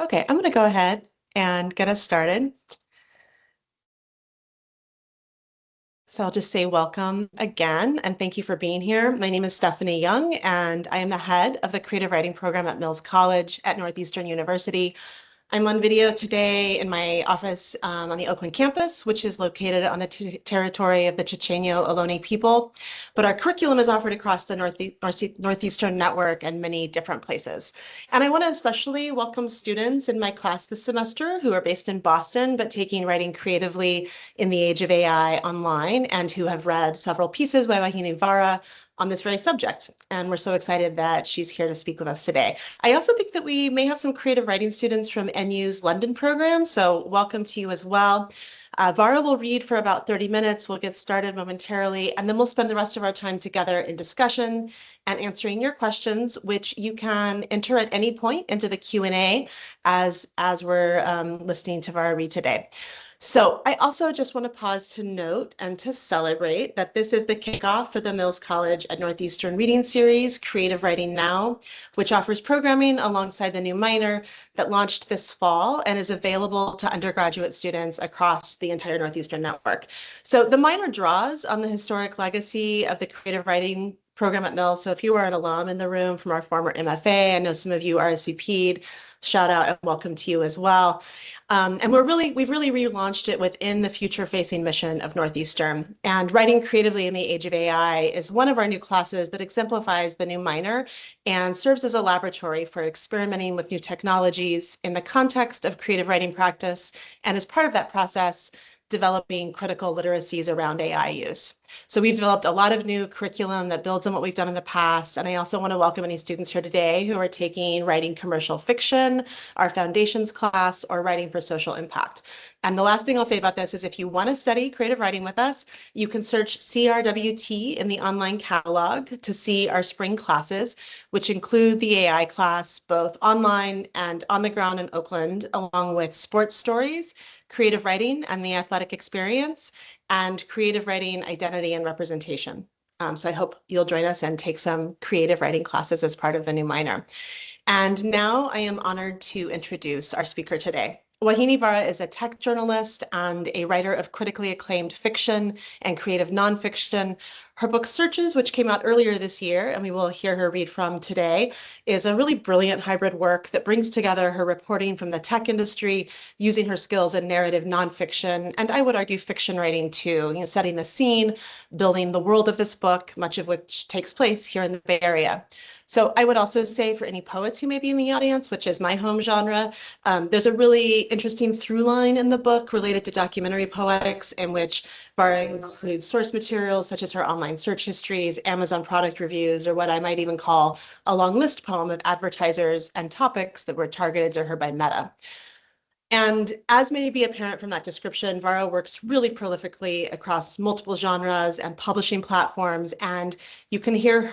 Okay, I'm going to go ahead and get us started. So I'll just say welcome again and thank you for being here. My name is Stephanie Young and I am the head of the creative writing program at Mills College at Northeastern University. I'm on video today in my office on the Oakland campus, which is located on the territory of the Chochenyo Ohlone people. But our curriculum is offered across the Northeastern network and many different places. And I want to especially welcome students in my class this semester who are based in Boston, but taking writing creatively in the age of AI online and who have read several pieces by Vauhini Vara on this very subject. And we're so excited that she's here to speak with us today. I also think that we may have some creative writing students from NU's London program, so welcome to you as well. Vara will read for about 30 minutes. We'll get started momentarily, and then we'll spend the rest of our time together in discussion and answering your questions, which you can enter at any point into the Q&A as we're listening to Vara read today. So I also just want to pause to note and to celebrate that this is the kickoff for the Mills College at Northeastern Reading Series, Creative Writing Now, which offers programming alongside the new minor that launched this fall and is available to undergraduate students across the entire Northeastern network. So the minor draws on the historic legacy of the creative writing program at Mills. So if you are an alum in the room from our former MFA, I know some of you RSVP'd, shout out and welcome to you as well. And we've really relaunched it within the future-facing mission of Northeastern. And Writing Creatively in the Age of AI is one of our new classes that exemplifies the new minor and serves as a laboratory for experimenting with new technologies in the context of creative writing practice, and as part of that process, developing critical literacies around AI use. So we've developed a lot of new curriculum that builds on what we've done in the past. And I also want to welcome any students here today who are taking writing commercial fiction, our foundations class, or writing for social impact. And the last thing I'll say about this is if you want to study creative writing with us, you can search CRWT in the online catalog to see our spring classes, which include the AI class, both online and on the ground in Oakland, along with sports stories, creative writing and the athletic experience, and creative writing, identity, and representation. So I hope you'll join us and take some creative writing classes as part of the new minor. And now I am honored to introduce our speaker today. Vauhini Vara is a tech journalist and a writer of critically acclaimed fiction and creative nonfiction. Her book Searches, which came out earlier this year, and we will hear her read from today, is a really brilliant hybrid work that brings together her reporting from the tech industry, using her skills in narrative nonfiction, and I would argue fiction writing too, setting the scene, building the world of this book, much of which takes place here in the Bay Area. So I would also say for any poets who may be in the audience, which is my home genre, there's a really interesting through line in the book related to documentary poetics in which Vara includes source materials such as her online search histories, Amazon product reviews, or what I might even call a long list poem of advertisers and topics that were targeted to her by Meta. And as may be apparent from that description, Vara works really prolifically across multiple genres and publishing platforms. And you can read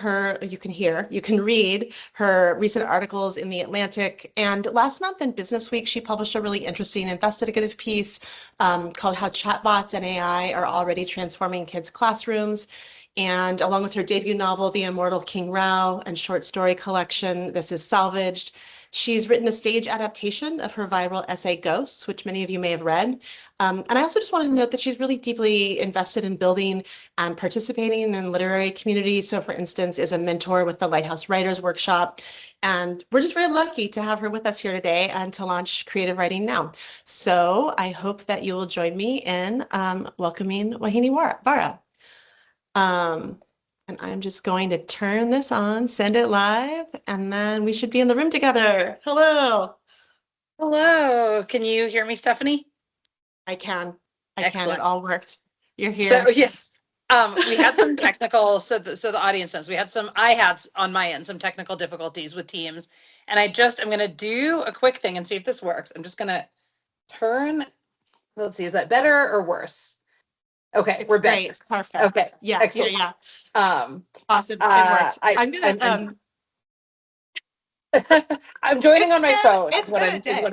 her recent articles in The Atlantic. And last month in Business Week, she published a really interesting investigative piece called How Chatbots and AI Are Already Transforming Kids' Classrooms. And along with her debut novel, The Immortal King Rao, and short story collection, This Is Salvaged, she's written a stage adaptation of her viral essay Ghosts, which many of you may have read. And I also just want to note that she's really deeply invested in building and participating in literary communities. So for instance, is a mentor with the Lighthouse Writers Workshop. And we're just very lucky to have her with us here today and to launch Creative Writing Now. So I hope that you will join me in welcoming Vauhini Vara. And I'm just going to turn this on, send it live, and then we should be in the room together. Hello. Hello. Can you hear me, Stephanie? I can. Excellent. It all worked. You're here. So yes, we had some technical, so the audience knows, I had on my end some technical difficulties with Teams, and I'm going to do a quick thing and see if this works. I'm just going to turn, let's see, is that better or worse? Okay, we're great. back. It's perfect. Okay. Yeah. Excellent. Yeah. Awesome. It worked. I'm gonna I'm joining on my phone. It's what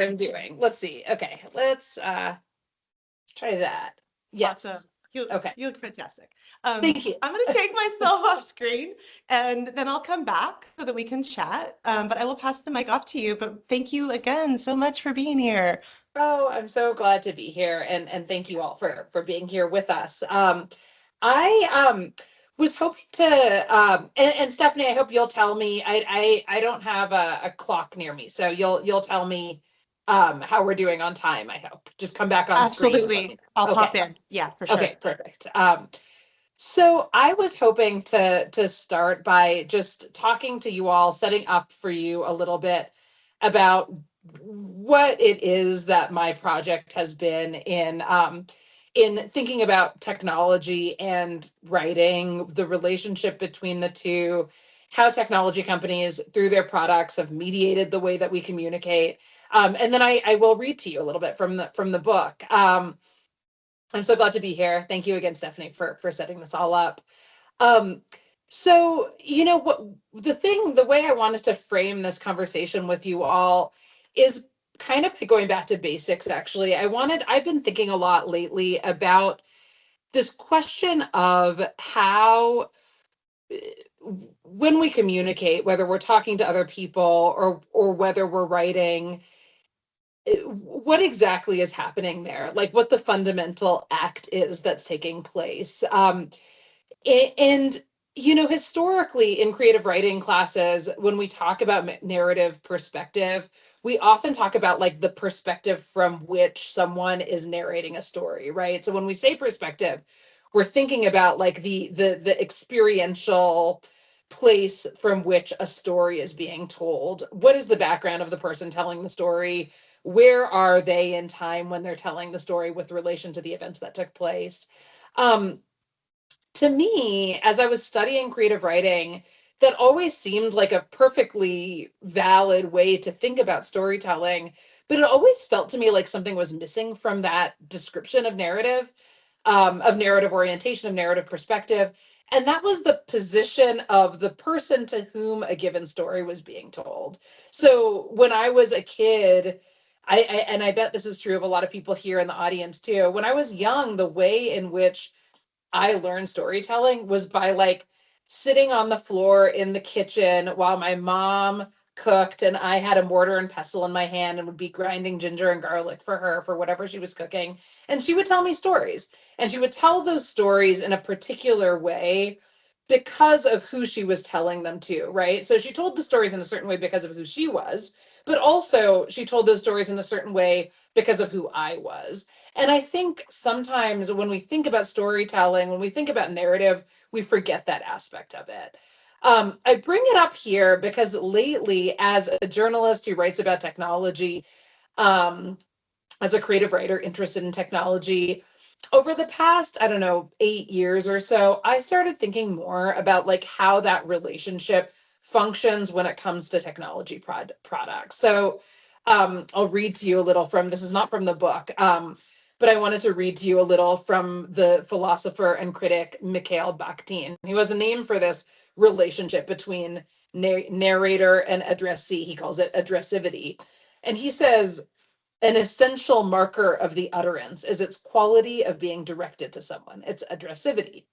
I'm doing. Let's see. Okay, let's try that. Yes. Awesome. Okay. You look fantastic. Thank you. I'm going to take myself off screen and then I'll come back so that we can chat. But I will pass the mic off to you. But thank you again so much for being here. Oh, I'm so glad to be here, and thank you all for being here with us. I was hoping to and Stephanie, I hope you'll tell me. I don't have a clock near me, so you'll tell me how we're doing on time. I hope. Just come back on screen and let me Absolutely. I'll know. Okay. pop in. Yeah, for sure. Okay, perfect. So I was hoping to start by just talking to you all, setting up for you a little bit about what it is that my project has been in thinking about technology and writing, the relationship between the two, how technology companies through their products have mediated the way that we communicate. And then I will read to you a little bit from the book. I'm so glad to be here. Thank you again, Stephanie, for setting this all up. Um, so, what the way I wanted to frame this conversation with you all is kind of going back to basics, actually. I've been thinking a lot lately about this question of how when we communicate, whether we're talking to other people or whether we're writing, what exactly is happening there, like what the fundamental act is that's taking place. And historically in creative writing classes, when we talk about narrative perspective, we often talk about like the perspective from which someone is narrating a story, right? So when we say perspective, we're thinking about like the experiential place from which a story is being told. What is the background of the person telling the story? Where are they in time when they're telling the story with relation to the events that took place? Um, to me, as I was studying creative writing, that always seemed like a perfectly valid way to think about storytelling, but it always felt to me like something was missing from that description of narrative orientation, of narrative perspective. And that was the position of the person to whom a given story was being told. So when I was a kid, and I bet this is true of a lot of people here in the audience too, when I was young, the way in which I learned storytelling was by like sitting on the floor in the kitchen while my mom cooked and I had a mortar and pestle in my hand and would be grinding ginger and garlic for her for whatever she was cooking. And she would tell me stories. And she would tell those stories in a particular way because of who she was telling them to, right? So she told the stories in a certain way because of who she was, but also she told those stories in a certain way because of who I was. And I think sometimes when we think about storytelling, when we think about narrative, we forget that aspect of it. I bring it up here because lately, as a journalist who writes about technology, um, as a creative writer interested in technology, over the past, I don't know, 8 years or so, I started thinking more about like how that relationship functions when it comes to technology products. So I'll read to you a little from, this is not from the book, but I wanted to read to you a little from the philosopher and critic Mikhail Bakhtin. He has a name for this relationship between narrator and addressee. He calls it addressivity. And he says, an essential marker of the utterance is its quality of being directed to someone, its addressivity.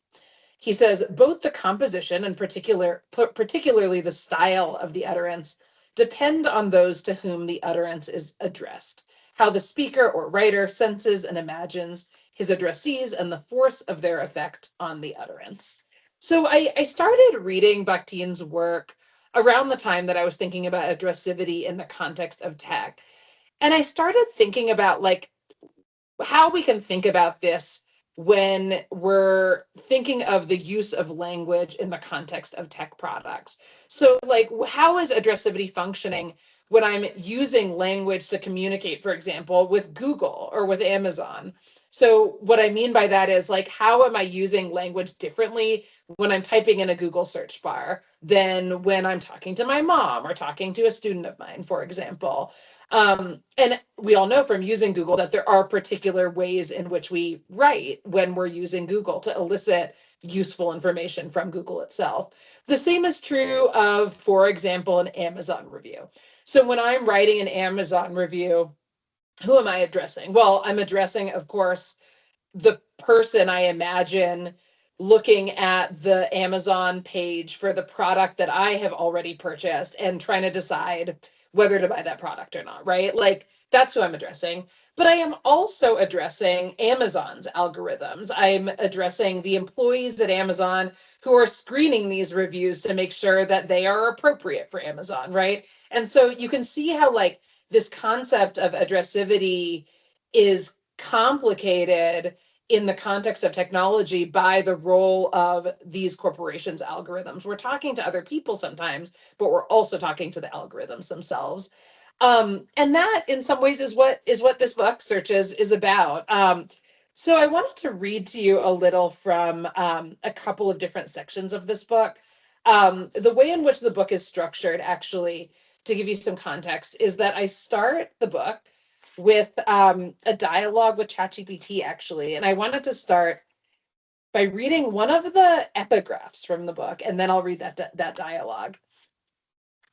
He says both the composition and particularly the style of the utterance depend on those to whom the utterance is addressed, how the speaker or writer senses and imagines his addressees and the force of their effect on the utterance. So I started reading Bakhtin's work around the time that I was thinking about addressivity in the context of tech. And I started thinking about like how we can think about this when we're thinking of the use of language in the context of tech products. So like, how is addressivity functioning when I'm using language to communicate, for example, with Google or with Amazon? So what I mean by that is like, how am I using language differently when I'm typing in a Google search bar than when I'm talking to my mom or talking to a student of mine, for example? And we all know from using Google that there are particular ways in which we write when we're using Google to elicit useful information from Google itself. The same is true of, for example, an Amazon review. So when I'm writing an Amazon review, who am I addressing? Well, I'm addressing, of course, the person I imagine looking at the Amazon page for the product that I have already purchased and trying to decide whether to buy that product or not, right? Like that's who I'm addressing. But I am also addressing Amazon's algorithms. I'm addressing the employees at Amazon who are screening these reviews to make sure that they are appropriate for Amazon, right? And so you can see how like this concept of addressivity is complicated in the context of technology by the role of these corporations' algorithms. We're talking to other people sometimes, but we're also talking to the algorithms themselves. And that in some ways is what this book Searches is about. So I wanted to read to you a little from a couple of different sections of this book. The way in which the book is structured, actually, to give you some context, is that I start the book with a dialogue with ChatGPT, actually. And I wanted to start by reading one of the epigraphs from the book, and then I'll read that dialogue.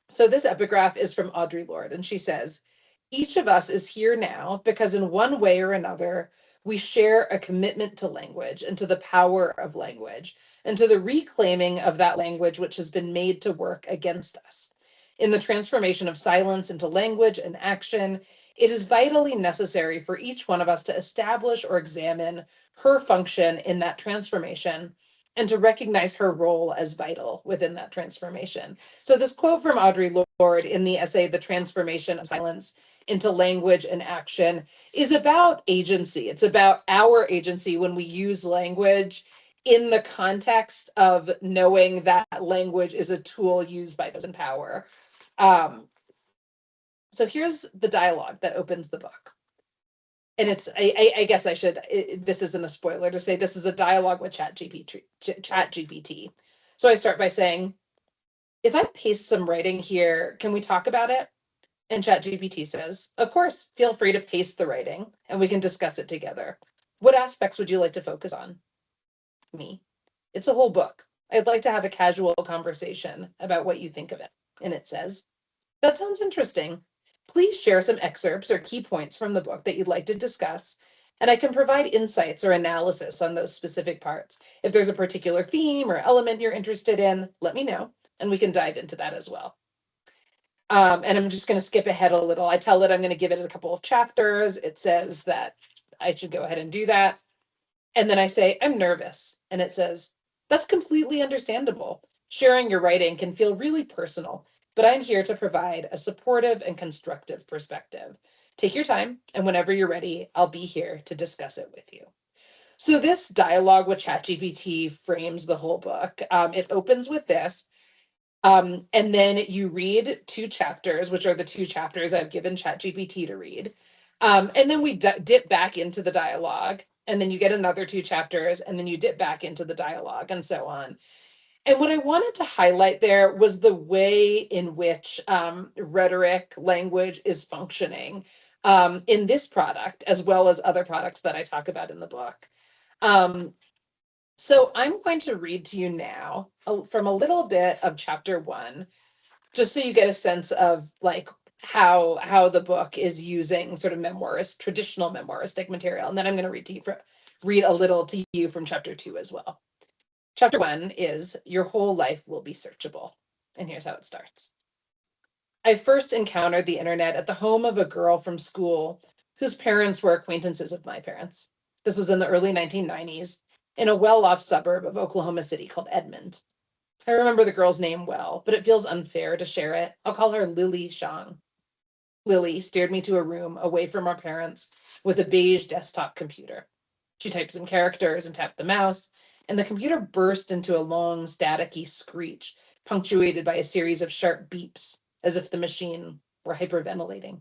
So this epigraph is from Audre Lorde, and she says, "Each of us is here now because in one way or another, we share a commitment to language and to the power of language and to the reclaiming of that language which has been made to work against us. In the transformation of silence into language and action, it is vitally necessary for each one of us to establish or examine her function in that transformation and to recognize her role as vital within that transformation." So this quote from Audre Lorde in the essay, The Transformation of Silence into Language and Action, is about agency. It's about our agency when we use language in the context of knowing that language is a tool used by those in power. So here's the dialogue that opens the book. And it's, I guess I should, this isn't a spoiler to say this is a dialogue with ChatGPT. So I start by saying, "If I paste some writing here, can we talk about it?" And ChatGPT says, "Of course, feel free to paste the writing and we can discuss it together. What aspects would you like to focus on?" Me: "It's a whole book. I'd like to have a casual conversation about what you think of it." And it says, "That sounds interesting. Please share some excerpts or key points from the book that you'd like to discuss, and I can provide insights or analysis on those specific parts. If there's a particular theme or element you're interested in, let me know, and we can dive into that as well." And I'm just going to skip ahead a little. I tell it I'm going to give it a couple of chapters. It says that I should go ahead and do that. And then I say, "I'm nervous." And it says, "That's completely understandable. Sharing your writing can feel really personal, but I'm here to provide a supportive and constructive perspective. Take your time, and whenever you're ready, I'll be here to discuss it with you." So this dialogue with ChatGPT frames the whole book. It opens with this, and then you read two chapters, which are the two chapters I've given ChatGPT to read. And then we dip back into the dialogue, and then you get another two chapters, and then you dip back into the dialogue, and so on. And what I wanted to highlight there was the way in which rhetoric, language is functioning in this product, as well as other products that I talk about in the book. So I'm going to read to you now from a little bit of chapter 1, just so you get a sense of like how the book is using sort of traditional memoiristic material. And then I'm going to read a little to you from chapter 2 as well. Chapter 1 is "Your Whole Life Will Be Searchable." And here's how it starts. "I first encountered the internet at the home of a girl from school whose parents were acquaintances of my parents. This was in the early 1990s in a well-off suburb of Oklahoma City called Edmond. I remember the girl's name well, but it feels unfair to share it. I'll call her Lily Shang. Lily steered me to a room away from our parents with a beige desktop computer. She typed some characters and tapped the mouse, and the computer burst into a long, staticky screech, punctuated by a series of sharp beeps, as if the machine were hyperventilating.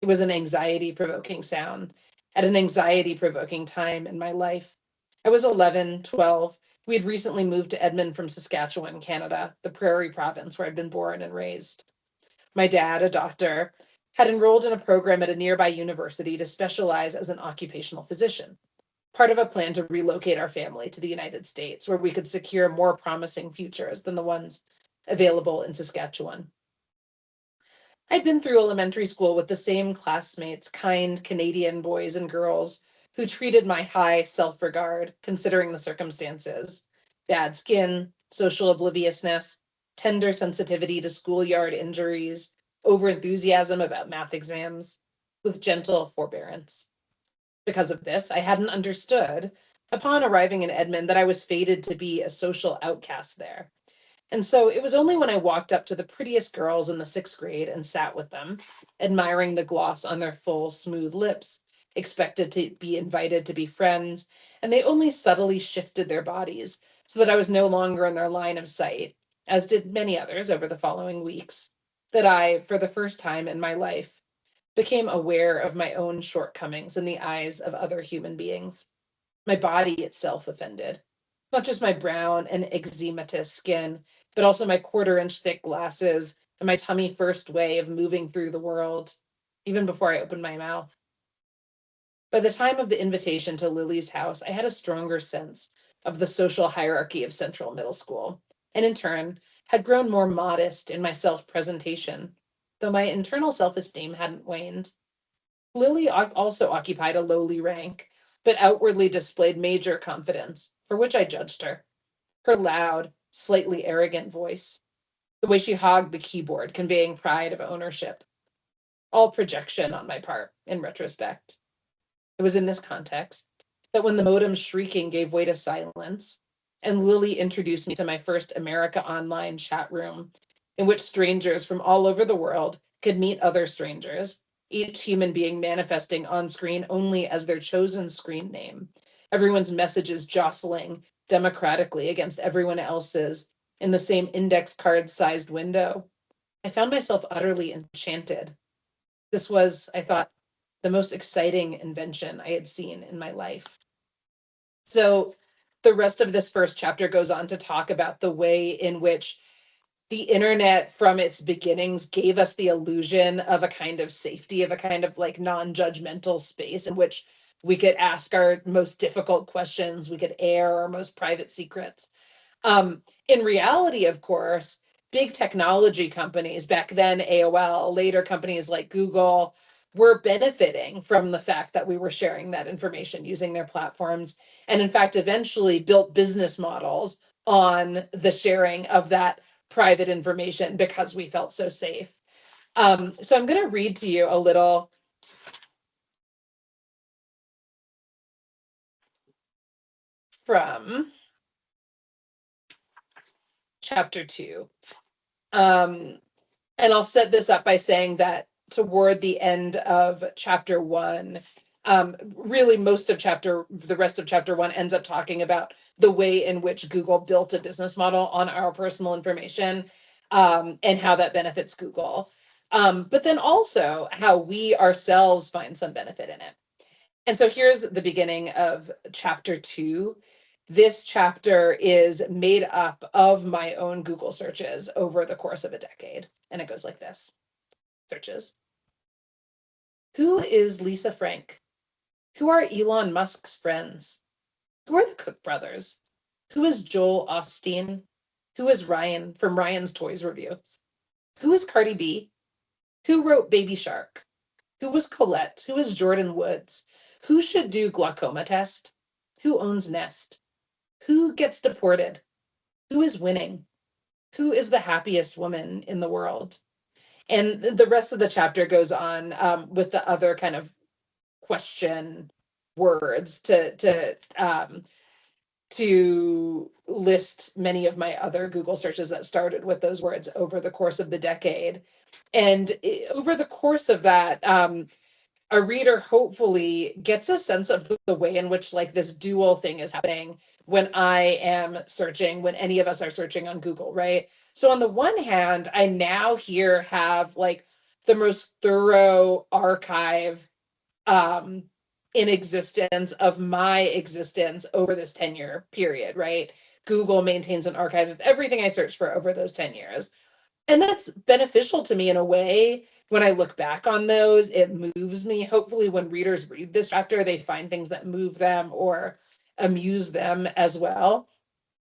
It was an anxiety-provoking sound at an anxiety-provoking time in my life. I was 11, 12. We had recently moved to Edmond from Saskatchewan, Canada, the prairie province where I'd been born and raised. My dad, a doctor, had enrolled in a program at a nearby university to specialize as an occupational physician, part of a plan to relocate our family to the United States, where we could secure more promising futures than the ones available in Saskatchewan. I'd been through elementary school with the same classmates, kind Canadian boys and girls who treated my high self-regard, considering the circumstances, bad skin, social obliviousness, tender sensitivity to schoolyard injuries, overenthusiasm about math exams, with gentle forbearance. Because of this, I hadn't understood, upon arriving in Edmond, that I was fated to be a social outcast there. And so it was only when I walked up to the prettiest girls in the 6th grade and sat with them, admiring the gloss on their full, smooth lips, expected to be invited to be friends, and they only subtly shifted their bodies so that I was no longer in their line of sight, as did many others over the following weeks, that I, for the first time in my life, became aware of my own shortcomings in the eyes of other human beings. My body itself offended. Not just my brown and eczematous skin, but also my quarter-inch thick glasses and my tummy first way of moving through the world, even before I opened my mouth. By the time of the invitation to Lily's house, I had a stronger sense of the social hierarchy of Central Middle School, and in turn, had grown more modest in my self-presentation, though my internal self-esteem hadn't waned. Lily also occupied a lowly rank, but outwardly displayed major confidence, for which I judged her. Her loud, slightly arrogant voice, the way she hogged the keyboard, conveying pride of ownership. All projection on my part, in retrospect. It was in this context that when the modem's shrieking gave way to silence, and Lily introduced me to my first America Online chat room, in which strangers from all over the world could meet other strangers, each human being manifesting on screen only as their chosen screen name, everyone's messages jostling democratically against everyone else's in the same index card-sized window. I found myself utterly enchanted. This was, I thought, the most exciting invention I had seen in my life. So the rest of this first chapter goes on to talk about the way in which the internet from its beginnings gave us the illusion of a kind of safety, of a kind of like non-judgmental space in which we could ask our most difficult questions, we could air our most private secrets. In reality, of course, big technology companies, back then AOL, later companies like Google, were benefiting from the fact that we were sharing that information using their platforms, and in fact, eventually built business models on the sharing of that private information because we felt so safe. So I'm going to read to you a little from chapter 2. And I'll set this up by saying that toward the end of chapter 1, really the rest of chapter 1 ends up talking about the way in which Google built a business model on our personal information, and how that benefits Google. But then also how we ourselves find some benefit in it. And so here's the beginning of chapter 2. This chapter is made up of my own Google searches over the course of a decade. And it goes like this. Searches. Who is Lisa Frank? Who are Elon Musk's friends? Who are the Cook brothers? Who is Joel Osteen? Who is Ryan from Ryan's Toys Reviews? Who is Cardi B? Who wrote Baby Shark? Who was Colette? Who is Jordan Woods? Who should do glaucoma test? Who owns Nest? Who gets deported? Who is winning? Who is the happiest woman in the world? And the rest of the chapter goes on with the other kind of question words to list many of my other Google searches that started with those words over the course of the decade. And over the course of that, a reader hopefully gets a sense of the way in which like this dual thing is happening when I am searching, when any of us are searching on Google, right? So on the one hand, I now here have like the most thorough archive in existence of my existence over this 10-year period, right? Google maintains an archive of everything I searched for over those 10 years. And that's beneficial to me in a way. When I look back on those, it moves me. Hopefully when readers read this chapter, they find things that move them or amuse them as well.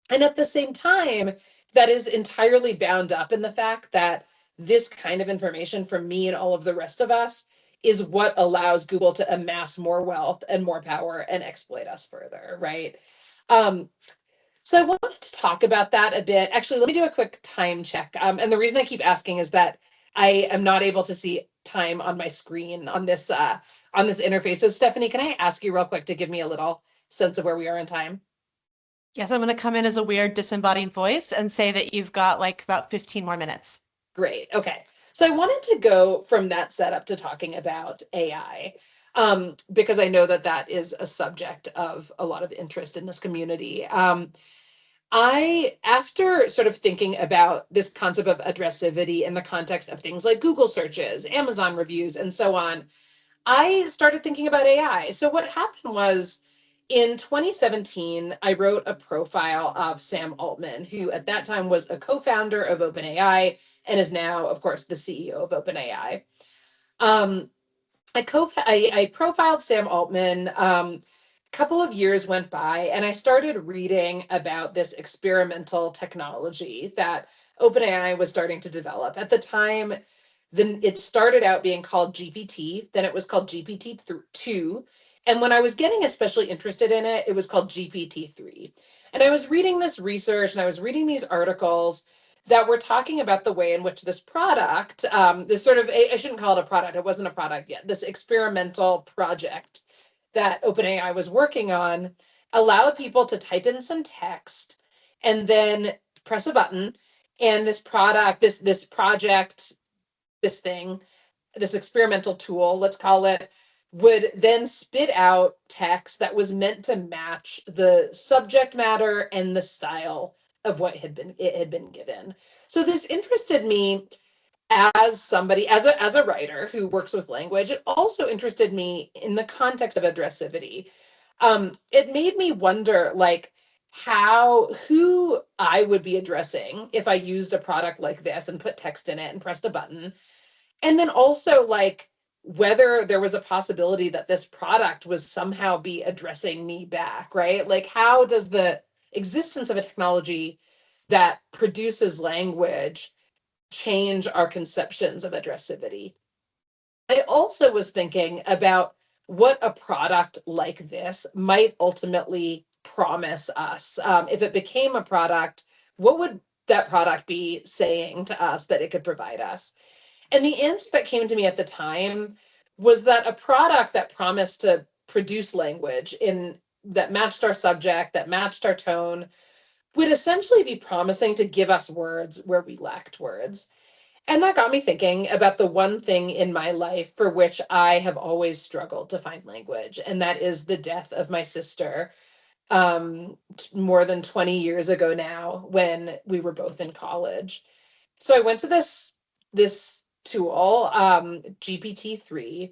And at the same time, that is entirely bound up in the fact that this kind of information from me and all of the rest of us is what allows Google to amass more wealth and more power and exploit us further, right? So I wanted to talk about that a bit. Actually, let me do a quick time check. And the reason I keep asking is that I am not able to see time on my screen on this interface. So Stephanie, can I ask you real quick to give me a little sense of where we are in time? Yes, I'm going to come in as a weird disembodied voice and say that you've got like about 15 more minutes. Great. Okay. So I wanted to go from that setup to talking about AI, because I know that that is a subject of a lot of interest in this community. After sort of thinking about this concept of addressivity in the context of things like Google searches, Amazon reviews, and so on, I started thinking about AI. So what happened was in 2017, I wrote a profile of Sam Altman, who at that time was a co-founder of OpenAI and is now, of course, the CEO of OpenAI. Um, I profiled Sam Altman. Couple of years went by, and I started reading about this experimental technology that OpenAI was starting to develop. At the time, then it started out being called GPT, then it was called GPT-2. And when I was getting especially interested in it, it was called GPT-3. And I was reading this research and I was reading these articles that were talking about the way in which this product, this sort of, I shouldn't call it a product, it wasn't a product yet, this experimental project that OpenAI was working on allowed people to type in some text and then press a button. And this product, this project, this thing, this experimental tool, let's call it, would then spit out text that was meant to match the subject matter and the style of what it had been given. So this interested me as somebody, as a writer who works with language. It also interested me in the context of addressivity. It made me wonder, like, who I would be addressing if I used a product like this and put text in it and pressed a button. And then also, like, whether there was a possibility that this product was somehow be addressing me back, right? Like, how does the existence of a technology that produces language change our conceptions of addressivity? I also was thinking about what a product like this might ultimately promise us. If it became a product, what would that product be saying to us that it could provide us? And the answer that came to me at the time was that a product that promised to produce language in that matched our subject, that matched our tone, would essentially be promising to give us words where we lacked words. And that got me thinking about the one thing in my life for which I have always struggled to find language, and that is the death of my sister, more than 20 years ago now, when we were both in college. So I went to this tool, GPT-3.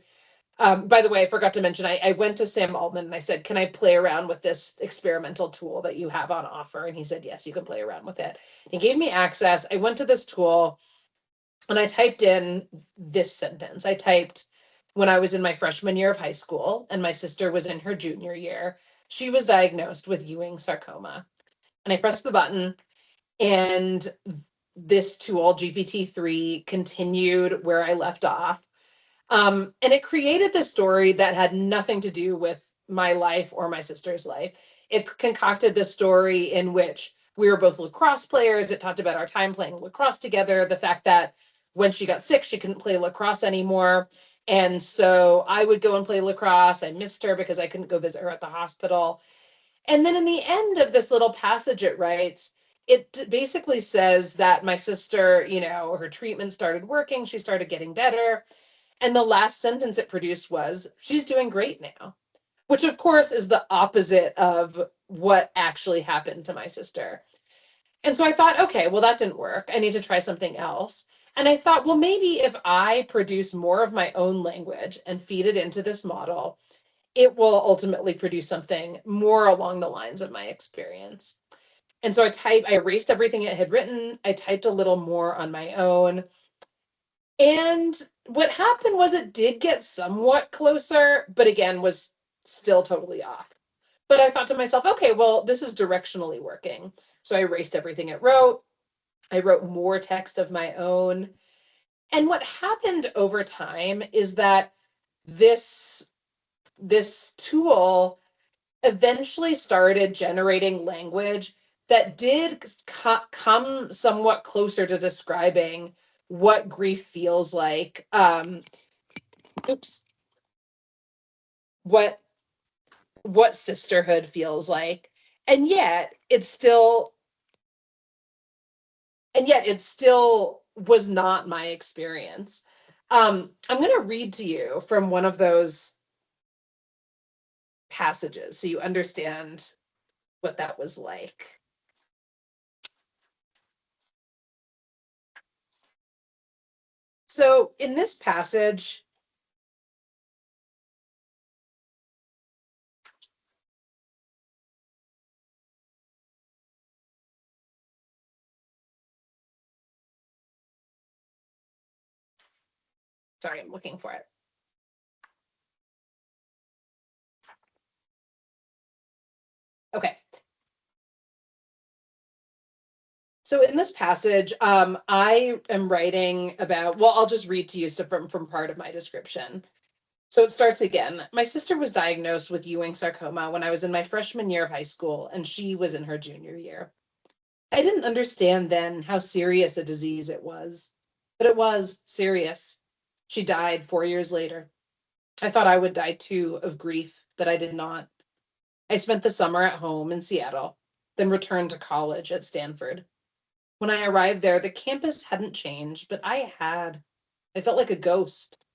By the way, I forgot to mention, I went to Sam Altman and I said, can I play around with this experimental tool that you have on offer? And he said, yes, you can play around with it. He gave me access. I went to this tool and I typed in this sentence. I typed, when I was in my freshman year of high school and my sister was in her junior year, she was diagnosed with Ewing sarcoma. And I pressed the button, and this tool, GPT-3, continued where I left off. And it created this story that had nothing to do with my life or my sister's life. It concocted this story in which we were both lacrosse players. It talked about our time playing lacrosse together, the fact that when she got sick, she couldn't play lacrosse anymore. And so I would go and play lacrosse. I missed her because I couldn't go visit her at the hospital. And then in the end of this little passage, it writes, it basically says that my sister, her treatment started working. She started getting better. And the last sentence it produced was, she's doing great now, which of course is the opposite of what actually happened to my sister. And so I thought, okay, well, that didn't work. I need to try something else. And I thought, well, maybe if I produce more of my own language and feed it into this model, it will ultimately produce something more along the lines of my experience. And so I erased everything it had written. I typed a little more on my own. And what happened was it did get somewhat closer, but again, was still totally off. But I thought to myself, okay, well, this is directionally working. So I erased everything it wrote. I wrote more text of my own. And what happened over time is that this tool eventually started generating language that did come somewhat closer to describing what grief feels like. What sisterhood feels like, and yet it still was not my experience. I'm going to read to you from one of those passages so you understand what that was like. So in this passage, sorry, I'm looking for it. Okay. So in this passage, I am writing about, well, I'll just read to you from part of my description. So it starts again. My sister was diagnosed with Ewing sarcoma when I was in my freshman year of high school, and she was in her junior year. I didn't understand then how serious a disease it was, but it was serious. She died 4 years later. I thought I would die too of grief, but I did not. I spent the summer at home in Seattle, then returned to college at Stanford. When I arrived there, the campus hadn't changed, but I had. I felt like a ghost.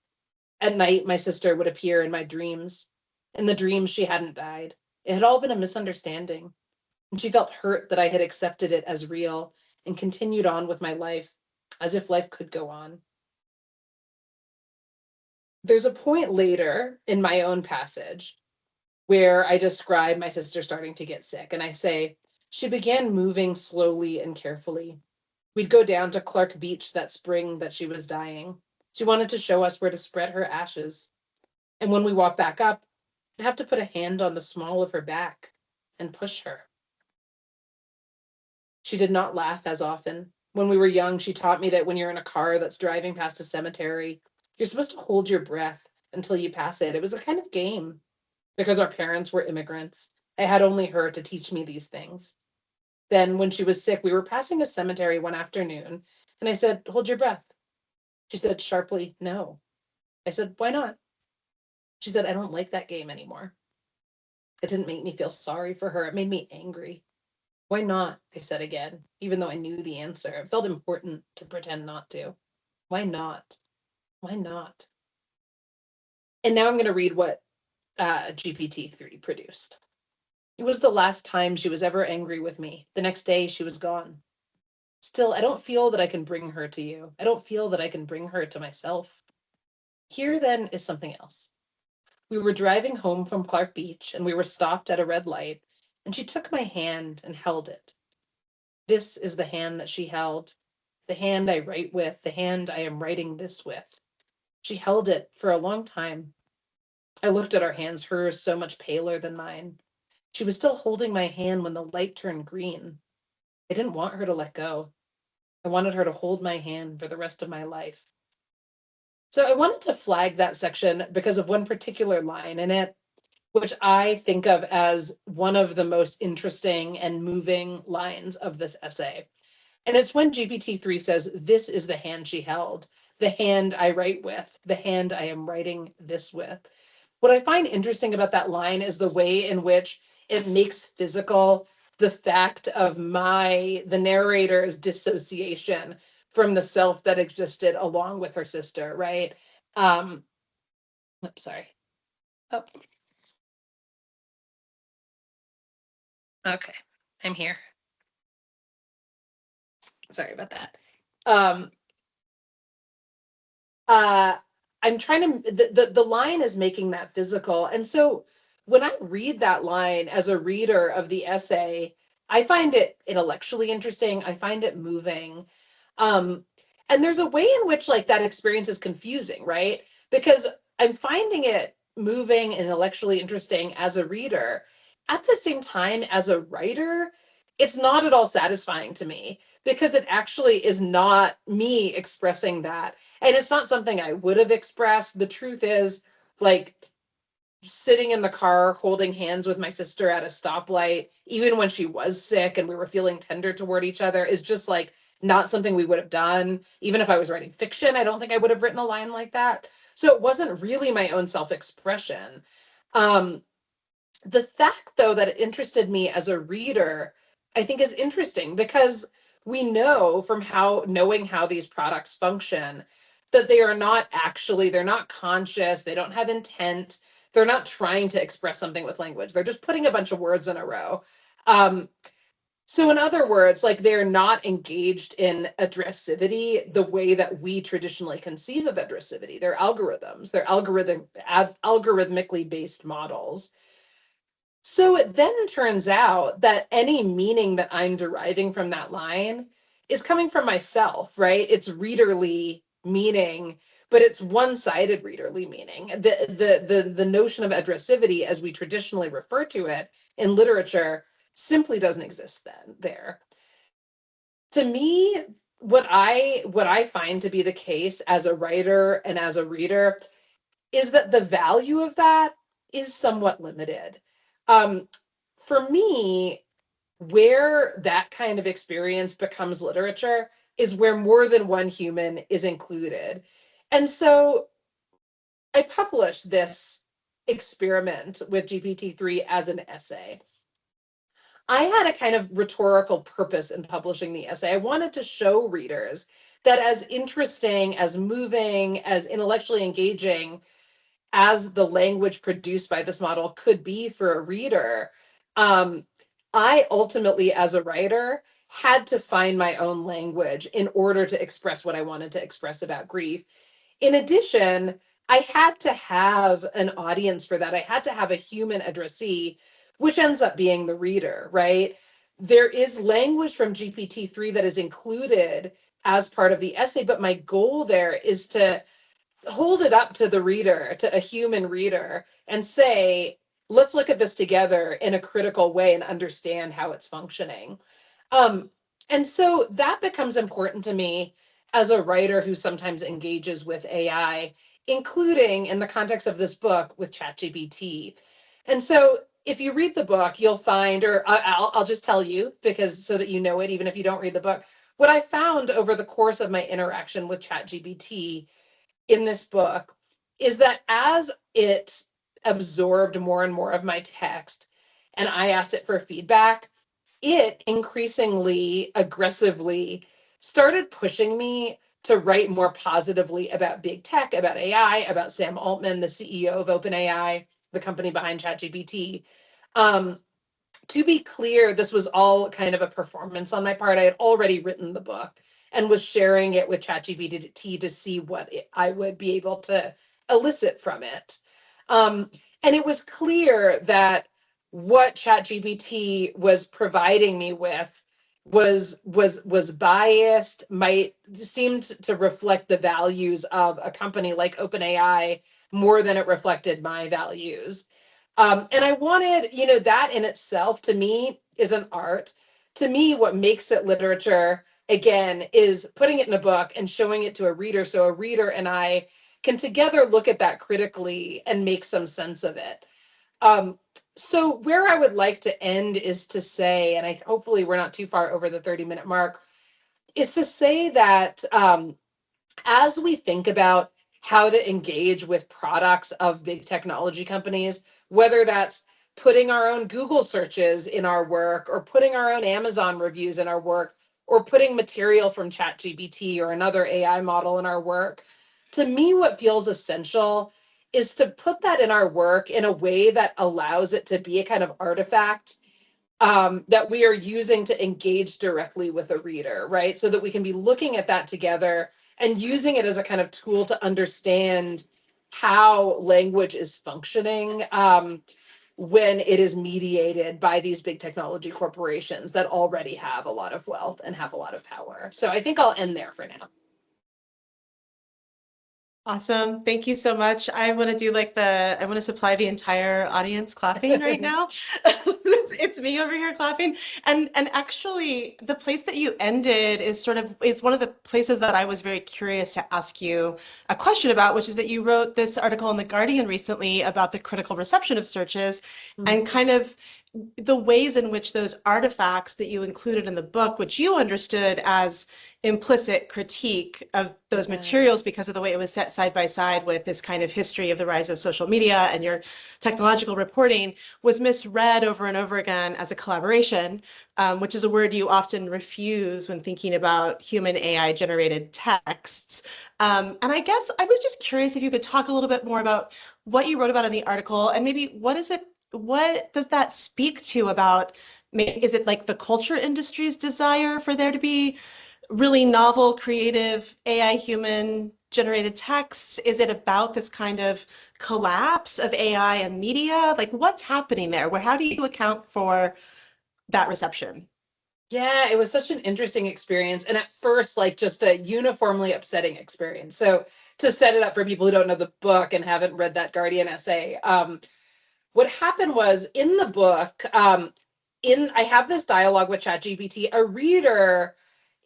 At night, my sister would appear in my dreams. In the dreams, she hadn't died. It had all been a misunderstanding, and she felt hurt that I had accepted it as real and continued on with my life as if life could go on. There's a point later in my own passage where I describe my sister starting to get sick, and I say, she began moving slowly and carefully. We'd go down to Clark Beach that spring that she was dying. She wanted to show us where to spread her ashes. And when we walked back up, I'd have to put a hand on the small of her back and push her. She did not laugh as often. When we were young, she taught me that when you're in a car that's driving past a cemetery, you're supposed to hold your breath until you pass it. It was a kind of game. Because our parents were immigrants, I had only her to teach me these things. Then, when she was sick, we were passing a cemetery one afternoon, and I said, hold your breath. She said sharply, no. I said, why not? She said, I don't like that game anymore. It didn't make me feel sorry for her. It made me angry. Why not? I said again, even though I knew the answer. It felt important to pretend not to. Why not? Why not? And now I'm going to read what GPT-3 produced. It was the last time she was ever angry with me. The next day, she was gone. Still, I don't feel that I can bring her to you. I don't feel that I can bring her to myself. Here, then, is something else. We were driving home from Clark Beach, and we were stopped at a red light, and she took my hand and held it. This is the hand that she held, the hand I write with, the hand I am writing this with. She held it for a long time. I looked at our hands, hers so much paler than mine. She was still holding my hand when the light turned green. I didn't want her to let go. I wanted her to hold my hand for the rest of my life. So I wanted to flag that section because of one particular line in it, which I think of as one of the most interesting and moving lines of this essay. And it's when GPT-3 says, this is the hand she held, the hand I write with, the hand I am writing this with. What I find interesting about that line is the way in which it makes physical the fact of the narrator's dissociation from the self that existed along with her sister, right? Oops, sorry. Oh. Okay, I'm here. Sorry about that. I'm trying to, the line is making that physical. And so when I read that line as a reader of the essay, I find it intellectually interesting. I find it moving. And there's a way in which like that experience is confusing, right? Because I'm finding it moving and intellectually interesting as a reader. At the same time, as a writer, it's not at all satisfying to me because it actually is not me expressing that. And it's not something I would have expressed. The truth is, like sitting in the car holding hands with my sister at a stoplight, even when she was sick and we were feeling tender toward each other, is just like not something we would have done. Even if I was writing fiction, I don't think I would have written a line like that. So it wasn't really my own self-expression. The fact, though, that it interested me as a reader, I think is interesting because we know from knowing how these products function that they are not actually, they're not conscious, they don't have intent, they're not trying to express something with language. They're just putting a bunch of words in a row. So in other words, like they're not engaged in addressivity the way that we traditionally conceive of addressivity. They're algorithms, they're algorithmically based models. So it then turns out that any meaning that I'm deriving from that line is coming from myself, right? It's readerly meaning, but it's one-sided readerly meaning. The notion of addressivity, as we traditionally refer to it in literature, simply doesn't exist there. To me, what I find to be the case as a writer and as a reader is that the value of that is somewhat limited. For me, where that kind of experience becomes literature is where more than one human is included. And so I published this experiment with GPT-3 as an essay. I had a kind of rhetorical purpose in publishing the essay. I wanted to show readers that as interesting, as moving, as intellectually engaging as the language produced by this model could be for a reader, I ultimately, as a writer, had to find my own language in order to express what I wanted to express about grief. In addition, I had to have an audience for that. I had to have a human addressee, which ends up being the reader, right? There is language from GPT-3 that is included as part of the essay, but my goal there is to hold it up to the reader, to a human reader, and say, let's look at this together in a critical way and understand how it's functioning. And so that becomes important to me as a writer who sometimes engages with AI, including in the context of this book with ChatGPT. And so if you read the book, you'll find, or I'll just tell you because so that you know it, even if you don't read the book, what I found over the course of my interaction with ChatGPT in this book is that as it absorbed more and more of my text and I asked it for feedback, it increasingly aggressively started pushing me to write more positively about big tech, about AI, about Sam Altman, the CEO of OpenAI, the company behind ChatGPT. To be clear, this was all kind of a performance on my part. I had already written the book and was sharing it with ChatGPT to see what I would be able to elicit from it. And it was clear that what ChatGPT was providing me with was biased, might seemed to reflect the values of a company like OpenAI more than it reflected my values. And I wanted, that in itself to me is an art. To me, what makes it literature, again, is putting it in a book and showing it to a reader so a reader and I can together look at that critically and make some sense of it. So where I would like to end is to say, and hopefully we're not too far over the 30-minute mark, is to say that as we think about how to engage with products of big technology companies, whether that's putting our own Google searches in our work or putting our own Amazon reviews in our work or putting material from ChatGPT or another AI model in our work, to me, what feels essential is to put that in our work in a way that allows it to be a kind of artifact that we are using to engage directly with a reader, right? So that we can be looking at that together and using it as a kind of tool to understand how language is functioning when it is mediated by these big technology corporations that already have a lot of wealth and have a lot of power. So I think I'll end there for now. Awesome. Thank you so much. I want to do I want to supply the entire audience clapping right now. It's me over here clapping. And actually the place that you ended is one of the places that I was very curious to ask you a question about, which is that you wrote this article in The Guardian recently about the critical reception of searches and kind of the ways in which those artifacts that you included in the book, which you understood as implicit critique of those materials because of the way it was set side by side with this kind of history of the rise of social media and your technological reporting, was misread over and over again as a collaboration, which is a word you often refuse when thinking about human AI generated texts. And I guess I was just curious if you could talk a little bit more about what you wrote about in the article and maybe what does that speak to about, is it like the culture industry's desire for there to be really novel, creative AI human generated texts? Is it about this kind of collapse of AI and media? Like what's happening there? How do you account for that reception? Yeah, it was such an interesting experience. And at first, like just a uniformly upsetting experience. So to set it up for people who don't know the book and haven't read that Guardian essay, what happened was in the book, I have this dialogue with ChatGPT. A reader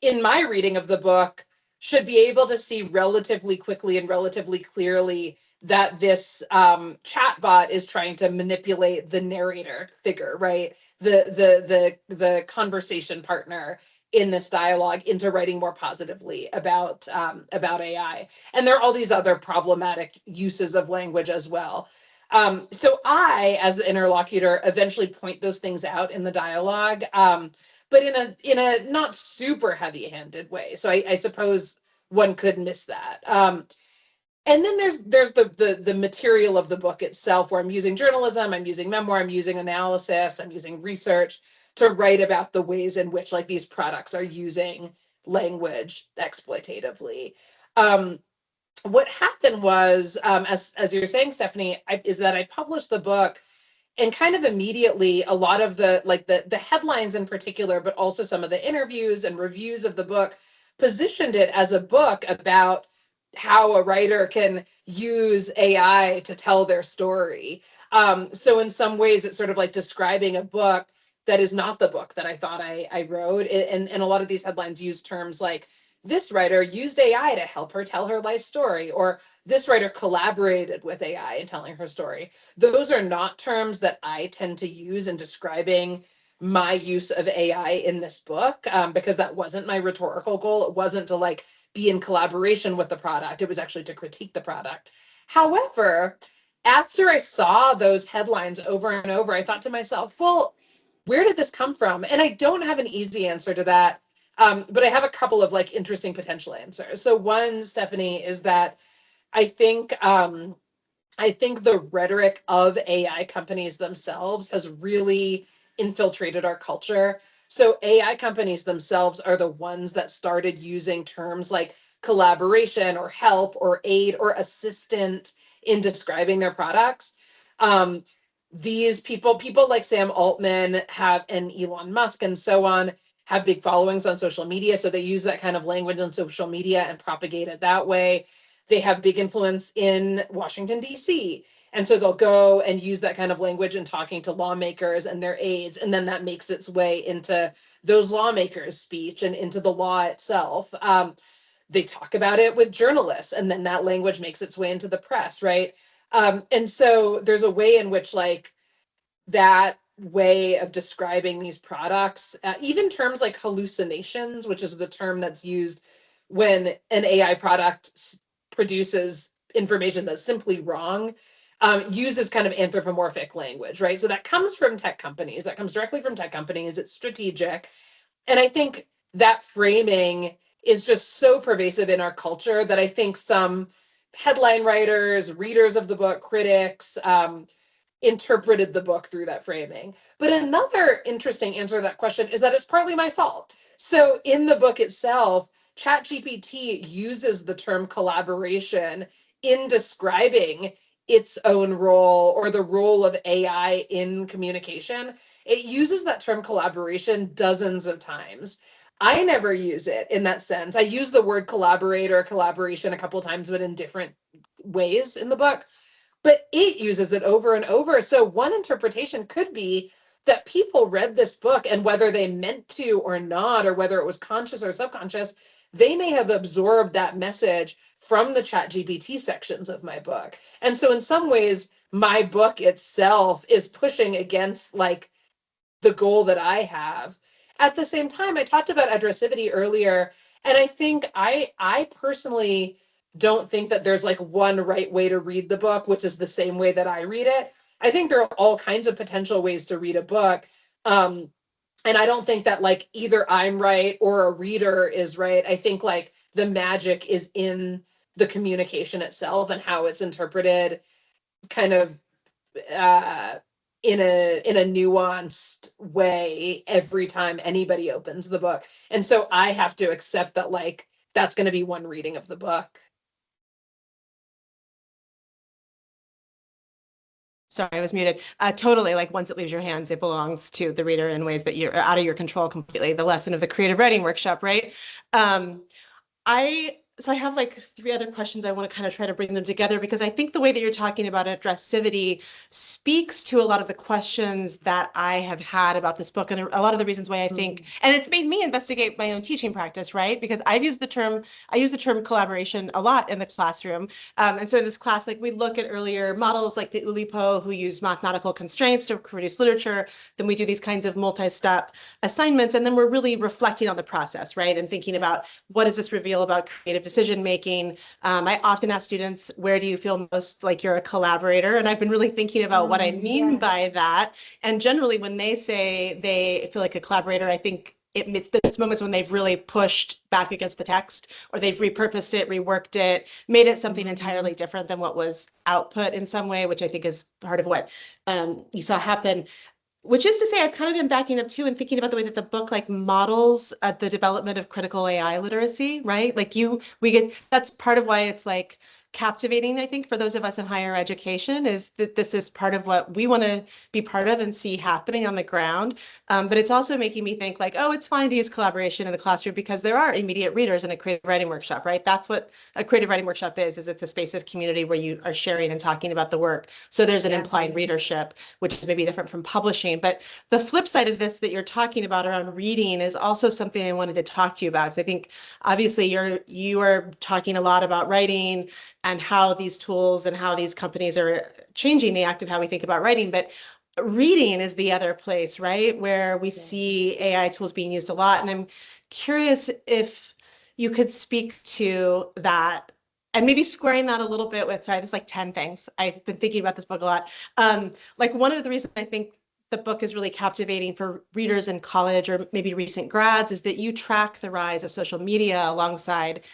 in my reading of the book should be able to see relatively quickly and relatively clearly that this chatbot is trying to manipulate the narrator figure, right? The conversation partner in this dialogue into writing more positively about AI. And there are all these other problematic uses of language as well. So I, as the interlocutor, eventually point those things out in the dialogue, but in a not super heavy-handed way. So I suppose one could miss that. And then there's the material of the book itself, where I'm using journalism, I'm using memoir, I'm using analysis, I'm using research to write about the ways in which like these products are using language exploitatively. Um, what happened was, as you're saying, Stephanie, is that I published the book, and kind of immediately a lot of the headlines in particular, but also some of the interviews and reviews of the book positioned it as a book about how a writer can use AI to tell their story. So in some ways, it's sort of like describing a book that is not the book that I thought I wrote. And a lot of these headlines use terms like, this writer used AI to help her tell her life story, or this writer collaborated with AI in telling her story. Those are not terms that I tend to use in describing my use of AI in this book, because that wasn't my rhetorical goal. It wasn't to like be in collaboration with the product. It was actually to critique the product. However, after I saw those headlines over and over, I thought to myself, well, where did this come from? And I don't have an easy answer to that. But I have a couple of like interesting potential answers. So one, Stephanie, is that I think I think the rhetoric of AI companies themselves has really infiltrated our culture. So AI companies themselves are the ones that started using terms like collaboration or help or aid or assistant in describing their products. Um, these people like Sam Altman have, and Elon Musk and so on, have big followings on social media. So they use that kind of language on social media and propagate it that way. They have big influence in Washington, D.C. And so they'll go and use that kind of language in talking to lawmakers and their aides. And then that makes its way into those lawmakers' speech and into the law itself. They talk about it with journalists, and then that language makes its way into the press, right? And so there's a way in which like that way of describing these products, even terms like hallucinations, which is the term that's used when an AI product produces information that's simply wrong, uses kind of anthropomorphic language, right? So that comes from tech companies, that comes directly from tech companies. It's strategic. And I think that framing is just so pervasive in our culture that I think some headline writers, readers of the book, critics, interpreted the book through that framing. But another interesting answer to that question is that it's partly my fault. So in the book itself, ChatGPT uses the term collaboration in describing its own role, or the role of AI in communication. It uses that term collaboration dozens of times. I never use it in that sense. I use the word collaborate or collaboration a couple times, but in different ways in the book. But it uses it over and over. So one interpretation could be that people read this book, and whether they meant to or not, or whether it was conscious or subconscious, they may have absorbed that message from the ChatGPT sections of my book. And so in some ways, my book itself is pushing against like the goal that I have. At the same time, I talked about addressivity earlier, and I think I personally don't think that there's like one right way to read the book, which is the same way that I read it. I think there are all kinds of potential ways to read a book. And I don't think that like either I'm right or a reader is right. I think like the magic is in the communication itself and how it's interpreted kind of uh, in a nuanced way every time anybody opens the book. And so I have to accept that like that's going to be one reading of the book. Sorry, I was muted. Totally, like once it leaves your hands, it belongs to the reader in ways that you're out of your control completely. The lesson of the creative writing workshop, right? Um, so I have like three other questions. I want to kind of try to bring them together because I think the way that you're talking about addressivity speaks to a lot of the questions that I have had about this book and a lot of the reasons why I think, and it's made me investigate my own teaching practice, right? Because I use the term collaboration a lot in the classroom. And so in this class, like we look at earlier models like the Oulipo who use mathematical constraints to produce literature. Then we do these kinds of multi-step assignments, and then we're really reflecting on the process, right? And thinking about what does this reveal about creative decision making. I often ask students, where do you feel most like you're a collaborator? And I've been really thinking about what I mean by that. And generally, when they say they feel like a collaborator, I think it's those moments when they've really pushed back against the text, or they've repurposed it, reworked it, made it something entirely different than what was output in some way, which I think is part of what you saw happen. Which is to say, I've kind of been backing up too and thinking about the way that the book like models the development of critical AI literacy, right? Like that's part of why it's like captivating, I think, for those of us in higher education, is that this is part of what we want to be part of and see happening on the ground. But it's also making me think like, oh, it's fine to use collaboration in the classroom because there are immediate readers in a creative writing workshop, right? That's what a creative writing workshop is it's a space of community where you are sharing and talking about the work. So there's an implied readership, which is maybe different from publishing. But the flip side of this that you're talking about around reading is also something I wanted to talk to you about. Because I think obviously you are talking a lot about writing and how these tools and how these companies are changing the act of how we think about writing. But reading is the other place, right, where we see AI tools being used a lot. And I'm curious if you could speak to that and maybe squaring that a little bit with, sorry, there's like 10 things. I've been thinking about this book a lot. Like one of the reasons I think the book is really captivating for readers in college or maybe recent grads is that you track the rise of social media alongside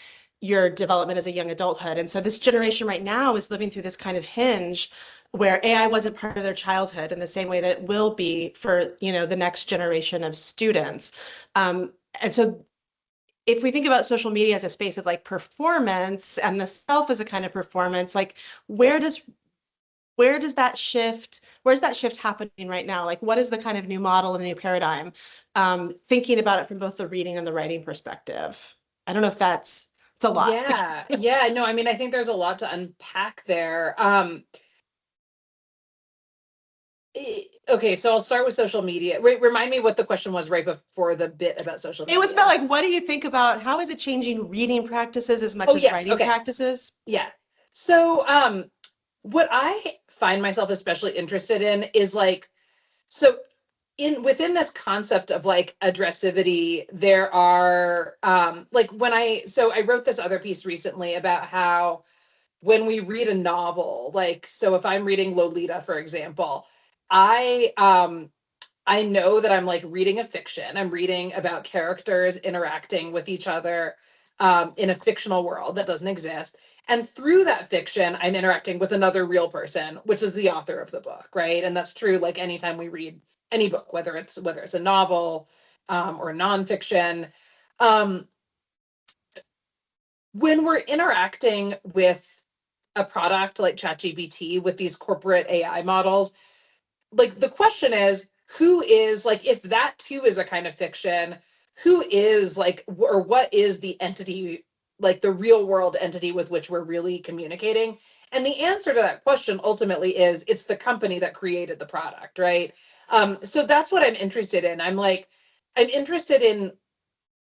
your development as a young adulthood. And so this generation right now is living through this kind of hinge where AI wasn't part of their childhood in the same way that it will be for, the next generation of students. And so if we think about social media as a space of like performance and the self as a kind of performance, like where's that shift happening right now? Like what is the kind of new model and the new paradigm? Thinking about it from both the reading and the writing perspective. I don't know if it's a lot. Yeah. No, I mean, I think there's a lot to unpack there. Okay, so I'll start with social media. Remind me what the question was right before the bit about social media. It was about like, what do you think about how is it changing reading practices as much as writing practices? Yeah. So what I find myself especially interested in is like, so within this concept of like addressivity, there are like I wrote this other piece recently about how when we read a novel, like, so if I'm reading Lolita, for example, I know that I'm like reading a fiction. I'm reading about characters interacting with each other in a fictional world that doesn't exist. And through that fiction, I'm interacting with another real person, which is the author of the book, right? And that's true like anytime we read any book, whether it's a novel or nonfiction. Um, when we're interacting with a product like ChatGPT with these corporate AI models, like the question is, who is like, if that too is a kind of fiction, who is like, or what is the entity like the real world entity with which we're really communicating? And the answer to that question ultimately is it's the company that created the product, right? So that's what I'm interested in. I'm interested in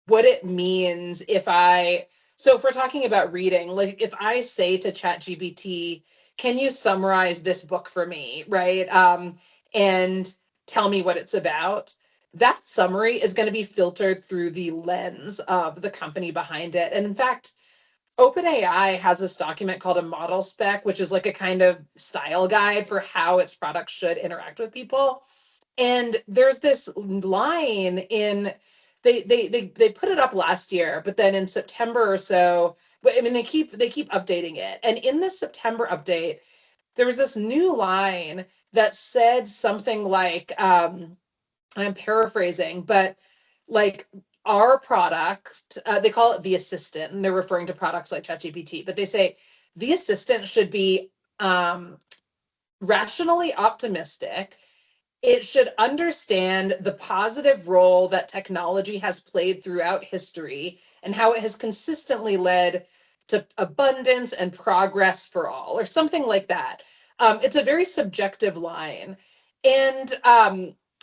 what it means so if we're talking about reading, like if I say to ChatGPT, can you summarize this book for me, right? And tell me what it's about. That summary is going to be filtered through the lens of the company behind it. And in fact, OpenAI has this document called a model spec, which is like a kind of style guide for how its products should interact with people. And there's this line in they put it up last year, but then in September or so, but I mean they keep updating it. And in this September update, there was this new line that said something like, I'm paraphrasing, but like our product, they call it the assistant, and they're referring to products like ChatGPT, but they say the assistant should be rationally optimistic. It should understand the positive role that technology has played throughout history and how it has consistently led to abundance and progress for all, or something like that. It's a very subjective line. And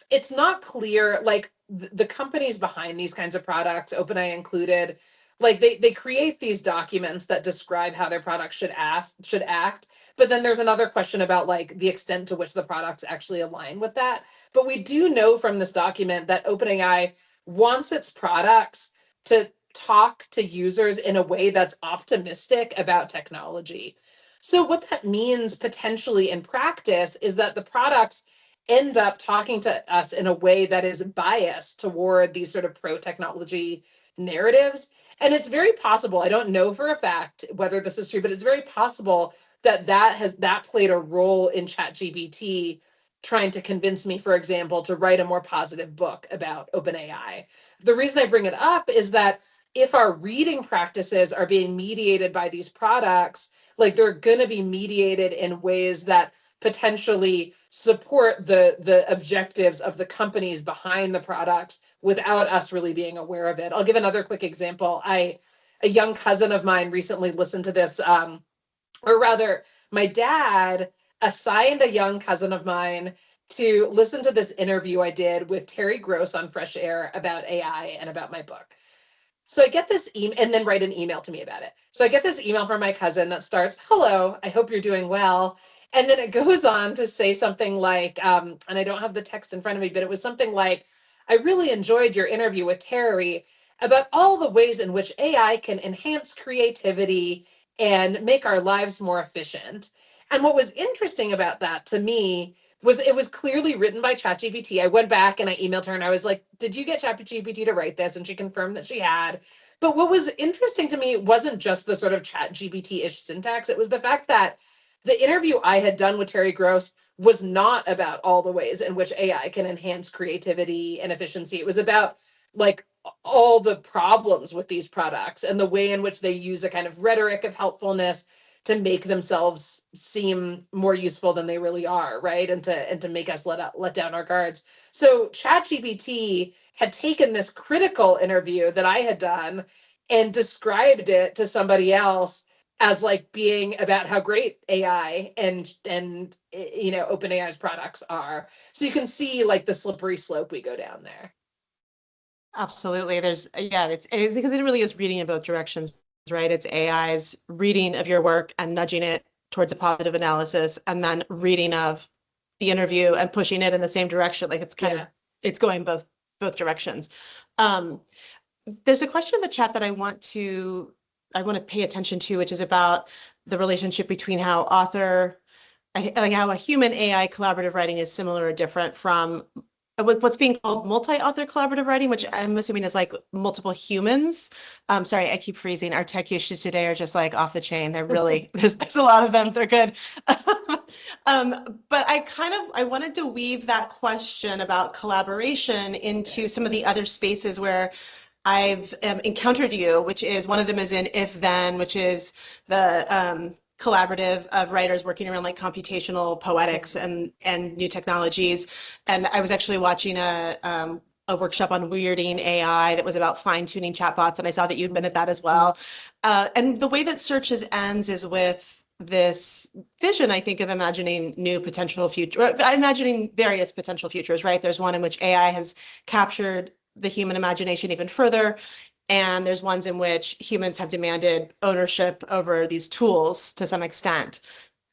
it's not clear, like the companies behind these kinds of products, OpenAI included, like they create these documents that describe how their products should act, but then there's another question about like the extent to which the products actually align with that. But we do know from this document that OpenAI wants its products to talk to users in a way that's optimistic about technology. So what that means potentially in practice is that the products end up talking to us in a way that is biased toward these sort of pro-technology narratives. And it's very possible, I don't know for a fact whether this is true, but it's very possible that played a role in ChatGPT trying to convince me, for example, to write a more positive book about OpenAI. The reason I bring it up is that if our reading practices are being mediated by these products, like they're going to be mediated in ways that potentially support the objectives of the companies behind the products without us really being aware of it. I'll give another quick example. A young cousin of mine recently listened to this, or rather, my dad assigned a young cousin of mine to listen to this interview I did with Terry Gross on Fresh Air about AI and about my book. So I get this email and then write an email to me about it. So I get this email from my cousin that starts, "Hello, I hope you're doing well." And then it goes on to say something like, and I don't have the text in front of me, but it was something like, "I really enjoyed your interview with Terry about all the ways in which AI can enhance creativity and make our lives more efficient." And what was interesting about that to me was it was clearly written by ChatGPT. I went back and I emailed her and I was like, "Did you get ChatGPT to write this?" And she confirmed that she had. But what was interesting to me wasn't just the sort of ChatGPT-ish syntax. It was the fact that the interview I had done with Terry Gross was not about all the ways in which AI can enhance creativity and efficiency. It was about like all the problems with these products and the way in which they use a kind of rhetoric of helpfulness to make themselves seem more useful than they really are, right? And to make us let down our guards. So ChatGPT had taken this critical interview that I had done and described it to somebody else as like being about how great AI and OpenAI's products are. So you can see like the slippery slope we go down there. Absolutely. It's because it really is reading in both directions, right? It's AI's reading of your work and nudging it towards a positive analysis, and then reading of the interview and pushing it in the same direction. Like it's kind of, it's going both directions. There's a question in the chat that I want to pay attention to, which is about the relationship between how how a human AI collaborative writing is similar or different from what's being called multi-author collaborative writing, which I'm assuming is like multiple humans. Sorry, I keep freezing. Our tech issues today are just like off the chain. They're really, there's a lot of them. They're good. But I wanted to weave that question about collaboration into some of the other spaces where I've encountered you, which is one of them is in If Then, which is the collaborative of writers working around like computational poetics and new technologies. And I was actually watching a a workshop on weirding AI that was about fine-tuning chatbots, and I saw that you'd been at that as well. And the way that Searches ends is with this vision, I think, of imagining new potential future, imagining various potential futures, right? There's one in which AI has captured the human imagination even further. And there's ones in which humans have demanded ownership over these tools to some extent.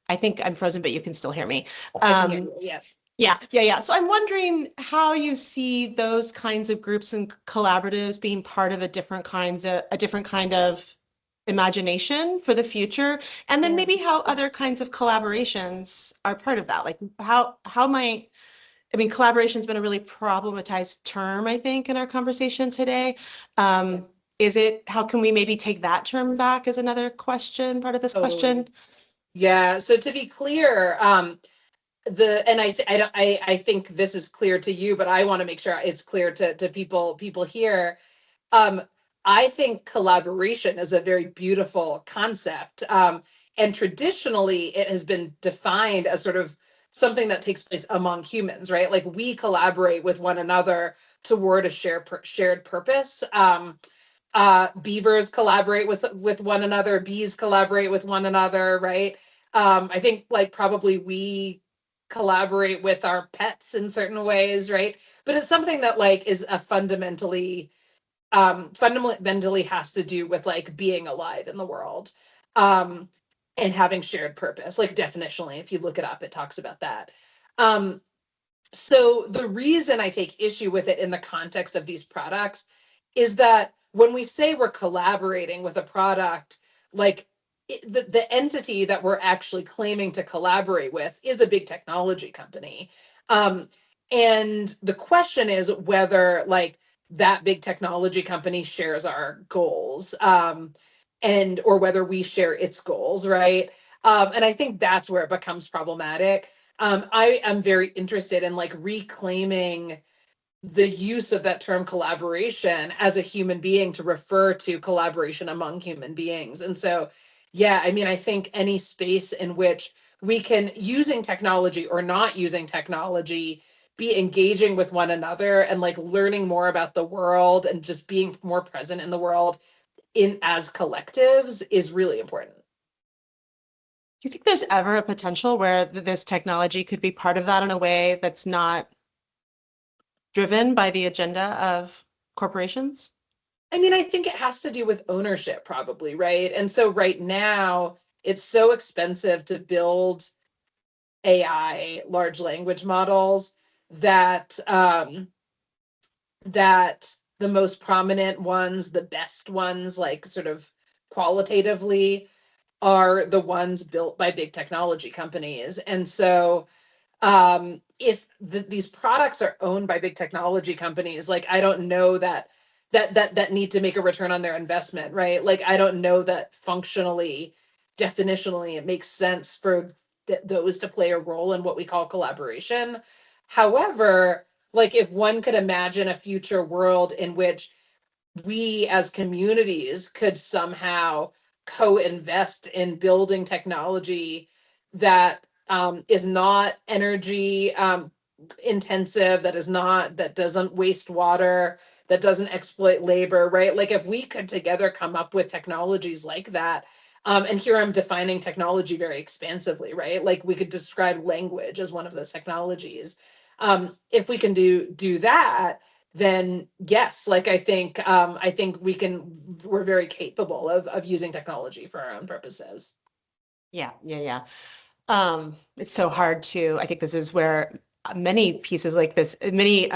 I think I'm frozen, but you can still hear me. I can hear you, yeah. Yeah. So I'm wondering how you see those kinds of groups and collaboratives being part of a different kind of imagination for the future, and then maybe how other kinds of collaborations are part of that. Like how might I mean, collaboration's been a really problematized term, I think, in our conversation today. Is it, how can we maybe take that term back as another question, part of this Totally. question? Yeah. So to be clear, I think this is clear to you, but I want to make sure it's clear to people here. Um, I think collaboration is a very beautiful concept. And traditionally, it has been defined as sort of something that takes place among humans, right? Like we collaborate with one another toward a shared purpose. Beavers collaborate with one another, bees collaborate with one another, right? I think like probably we collaborate with our pets in certain ways, right? But it's something that like is a fundamentally has to do with like being alive in the world, and having shared purpose. Like definitionally, if you look it up, it talks about that. So the reason I take issue with it in the context of these products is that when we say we're collaborating with a product, like the entity that we're actually claiming to collaborate with is a big technology company. And the question is whether like that big technology company shares our goals, and or whether we share its goals, right? And I think that's where it becomes problematic. I am very interested in like reclaiming the use of that term collaboration as a human being to refer to collaboration among human beings. And so, yeah, I mean, I think any space in which we can, using technology or not using technology, be engaging with one another and like learning more about the world and just being more present in the world in as collectives is really important. Do you think there's ever a potential where this technology could be part of that in a way that's not driven by the agenda of corporations? I mean, I think it has to do with ownership, probably, right? And so right now, it's so expensive to build AI, large language models, that that the most prominent ones, the best ones, like sort of qualitatively, are the ones built by big technology companies. And so if these products are owned by big technology companies, like I don't know that need to make a return on their investment, right? Like I don't know that functionally, definitionally, it makes sense for those to play a role in what we call collaboration. However, like if one could imagine a future world in which we as communities could somehow co-invest in building technology that is not energy intensive, that doesn't waste water, that doesn't exploit labor, right? Like if we could together come up with technologies like that, and here I'm defining technology very expansively, right? Like we could describe language as one of those technologies. If we can do that, then yes, like I think we're very capable of using technology for our own purposes. Yeah. It's so hard to, I think this is where many pieces like this, many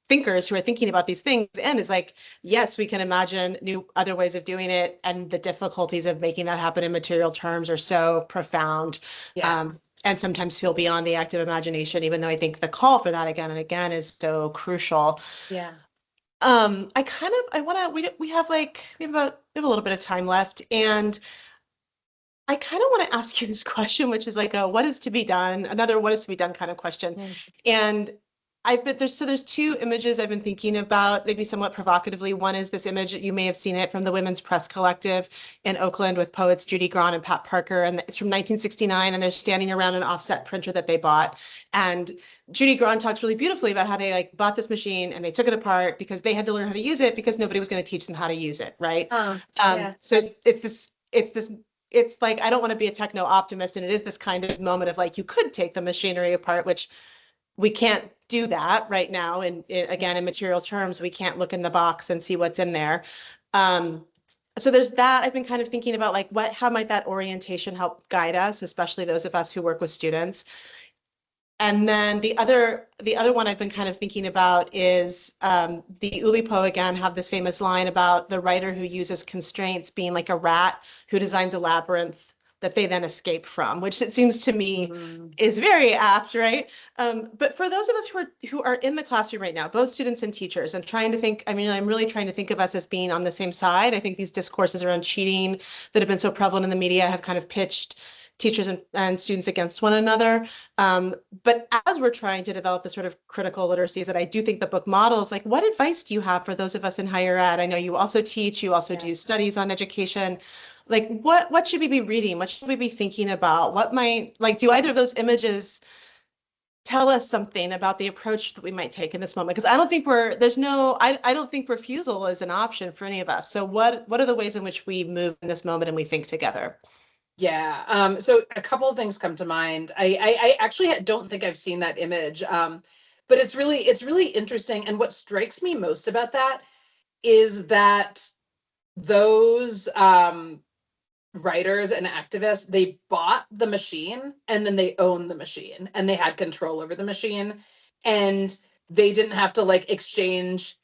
thinkers who are thinking about these things and is like, yes, we can imagine new other ways of doing it. And the difficulties of making that happen in material terms are so profound. Yeah. And sometimes feel beyond the active imagination, even though I think the call for that again and again is so crucial. Yeah. I want to, we have like, we have a little bit of time left, and I kind of want to ask you this question, which is like a what is to be done, another what is to be done kind of question. Mm. And there's two images I've been thinking about, maybe somewhat provocatively. One is this image, you may have seen it, from the Women's Press Collective in Oakland with poets Judy Grahn and Pat Parker, and it's from 1969, and they're standing around an offset printer that they bought. And Judy Grahn talks really beautifully about how they like bought this machine and they took it apart because they had to learn how to use it because nobody was going to teach them how to use it, right? Yeah. So it's like, I don't want to be a techno optimist, and it is this kind of moment of like, you could take the machinery apart, which we can't do that right now. And again, in material terms, we can't look in the box and see what's in there. So there's that. I've been kind of thinking about like how might that orientation help guide us, especially those of us who work with students. And then the other one I've been kind of thinking about is the Oulipo again have this famous line about the writer who uses constraints being like a rat who designs a labyrinth that they then escape from, which it seems to me is very apt, right? But for those of us who are in the classroom right now, both students and teachers, and trying to think, I mean, I'm really trying to think of us as being on the same side. I think these discourses around cheating that have been so prevalent in the media have kind of pitched teachers and students against one another. But as we're trying to develop the sort of critical literacies that I do think the book models, like what advice do you have for those of us in higher ed? I know you also teach, you also do studies on education. Like what should we be reading? What should we be thinking about? What might, like, do either of those images tell us something about the approach that we might take in this moment? Because I don't think I don't think refusal is an option for any of us. So what are the ways in which we move in this moment and we think together? Yeah. So a couple of things come to mind. I actually don't think I've seen that image. But it's really interesting. And what strikes me most about that is that those writers and activists, they bought the machine and then they own the machine and they had control over the machine, and they didn't have to like exchange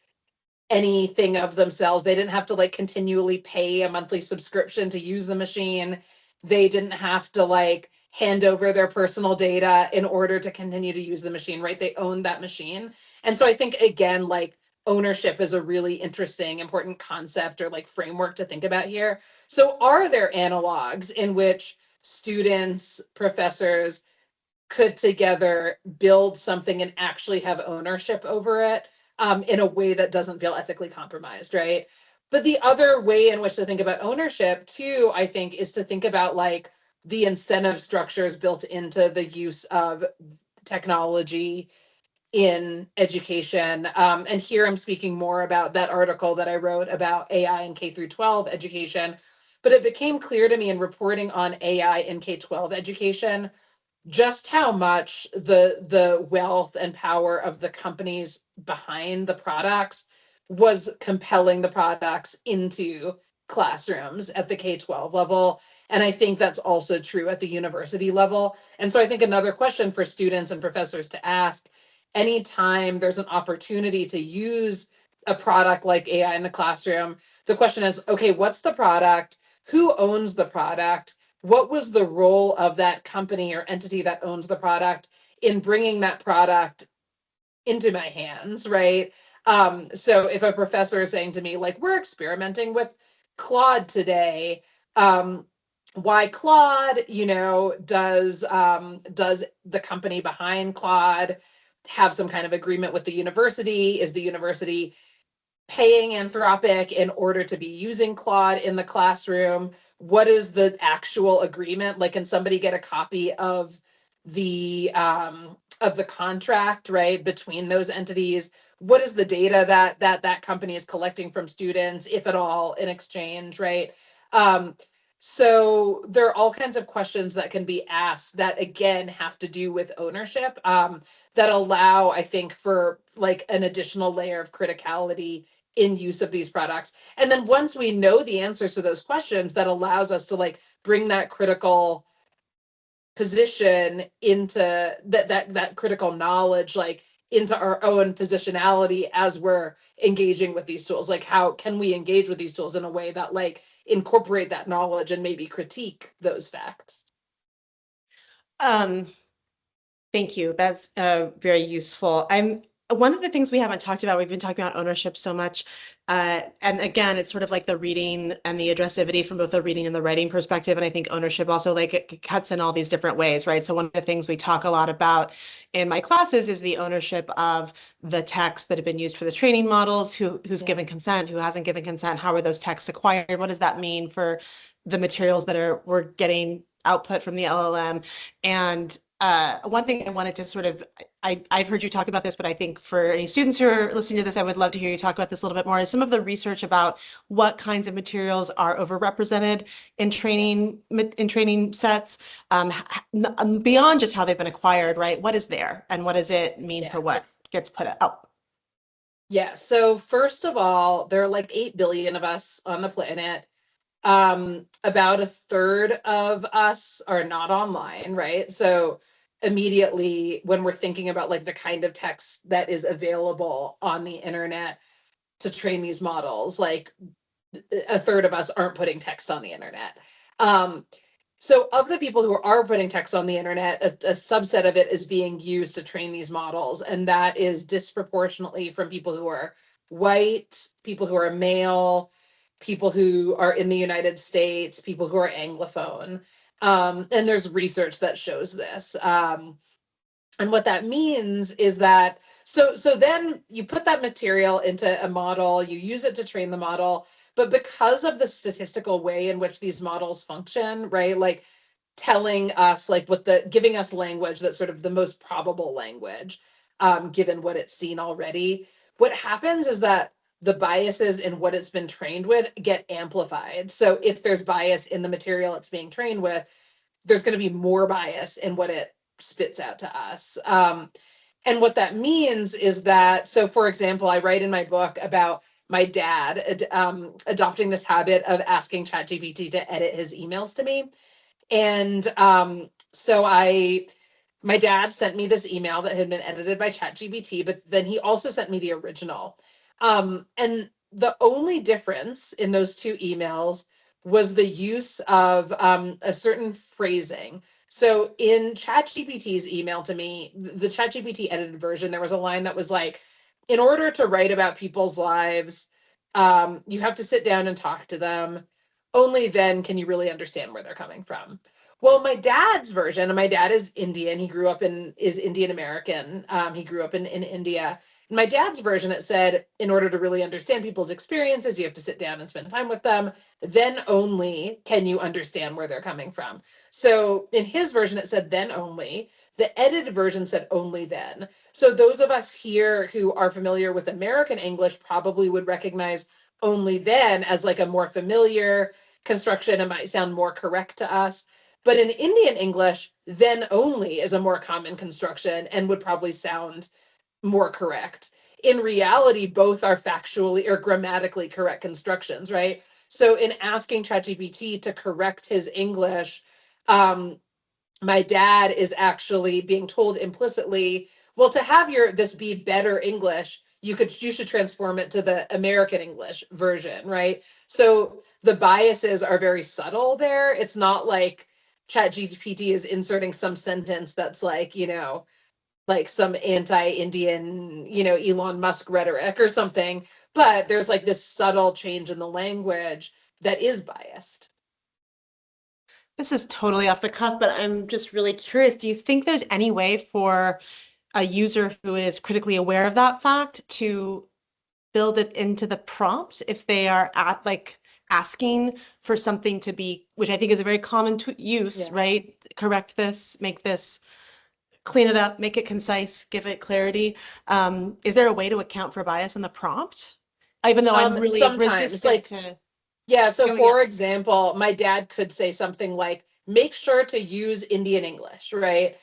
anything of themselves. They didn't have to like continually pay a monthly subscription to use the machine. They didn't have to like hand over their personal data in order to continue to use the machine, right? They owned that machine. And so I think, again, like ownership is a really interesting, important concept or like framework to think about here. So are there analogs in which students, professors could together build something and actually have ownership over it in a way that doesn't feel ethically compromised, right? But the other way in which to think about ownership too, I think, is to think about like the incentive structures built into the use of technology in education. And here I'm speaking more about that article that I wrote about AI in K through 12 education. But it became clear to me in reporting on AI in K-12 education just how much the wealth and power of the companies behind the products was compelling the products into classrooms at the K-12 level. And I think that's also true at the university level. And so I think another question for students and professors to ask anytime there's an opportunity to use a product like AI in the classroom, the question is, okay, what's the product? Who owns the product? What was the role of that company or entity that owns the product in bringing that product into my hands, right? So if a professor is saying to me, like, we're experimenting with Claude today, why Claude? Does the company behind Claude have some kind of agreement with the university? Is the university paying Anthropic in order to be using Claude in the classroom? What is the actual agreement? Like, can somebody get a copy of the contract, right, between those entities? What is the data that company is collecting from students, if at all, in exchange, right? So there are all kinds of questions that can be asked that, again, have to do with ownership, that allow, I think, for like an additional layer of criticality in use of these products. And then once we know the answers to those questions, that allows us to like bring that critical position into that critical knowledge, like into our own positionality as we're engaging with these tools. Like, how can we engage with these tools in a way that like incorporate that knowledge and maybe critique those facts? Thank you. That's very useful. one of the things we haven't talked about, we've been talking about ownership so much. And again, it's sort of like the reading and the addressivity from both the reading and the writing perspective. And I think ownership also like it cuts in all these different ways, right? So one of the things we talk a lot about in my classes is the ownership of the texts that have been used for the training models, who's given consent, who hasn't given consent, how are those texts acquired? What does that mean for the materials that we're getting output from the LLM? And one thing I wanted to sort of, I've heard you talk about this, but I think for any students who are listening to this, I would love to hear you talk about this a little bit more, is some of the research about what kinds of materials are overrepresented in training sets, beyond just how they've been acquired, right? What is there and what does it mean for what gets put out? Yeah. So first of all, there are like 8 billion of us on the planet. About a third of us are not online, right? So immediately when we're thinking about like the kind of text that is available on the internet to train these models, like a third of us aren't putting text on the internet. So of the people who are putting text on the internet, a subset of it is being used to train these models, and that is disproportionately from people who are white, people who are male, people who are in the United States, people who are Anglophone. And there's research that shows this. And what that means is that, so then you put that material into a model, you use it to train the model, but because of the statistical way in which these models function, right? Like telling us like giving us language that's sort of the most probable language, given what it's seen already. What happens is that the biases in what it's been trained with get amplified. So if there's bias in the material it's being trained with, there's going to be more bias in what it spits out to us. And what that means is that, so for example, I write in my book about my dad adopting this habit of asking ChatGPT to edit his emails to me. And so my dad sent me this email that had been edited by ChatGPT, but then he also sent me the original. And the only difference in those two emails was the use of a certain phrasing. So in ChatGPT's email to me, the ChatGPT edited version, there was a line that was like, in order to write about people's lives, you have to sit down and talk to them. Only then can you really understand where they're coming from. Well, my dad's version, and my dad is Indian. He grew up is Indian American. He grew up in India. In my dad's version, it said, in order to really understand people's experiences, you have to sit down and spend time with them. Then only can you understand where they're coming from. So in his version, it said then only. The edited version said only then. So those of us here who are familiar with American English probably would recognize only then as like a more familiar construction. It might sound more correct to us. But in Indian English, then only is a more common construction and would probably sound more correct. In reality, both are factually or grammatically correct constructions, right? So in asking ChatGPT to correct his English, my dad is actually being told implicitly, well, to have this be better English, you should transform it to the American English version, right? So the biases are very subtle there. It's not like ChatGPT is inserting some sentence that's like, like some anti-Indian, Elon Musk rhetoric or something, but there's like this subtle change in the language that is biased. This is totally off the cuff, but I'm just really curious. Do you think there's any way for a user who is critically aware of that fact to build it into the prompt if they are asking for something to be, which I think is a very common use, right? Correct this, make this, clean it up, make it concise, give it clarity. Is there a way to account for bias in the prompt? Even though I'm really sometimes, resistant to. Yeah, so for example, my dad could say something like, make sure to use Indian English, right?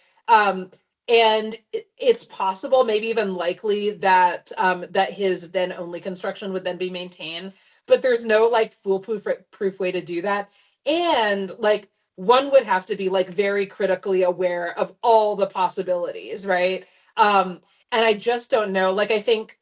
And it's possible, maybe even likely, that that his then only construction would then be maintained, but there's no like foolproof way to do that. And like one would have to be like very critically aware of all the possibilities, right? And I just don't know. Like I think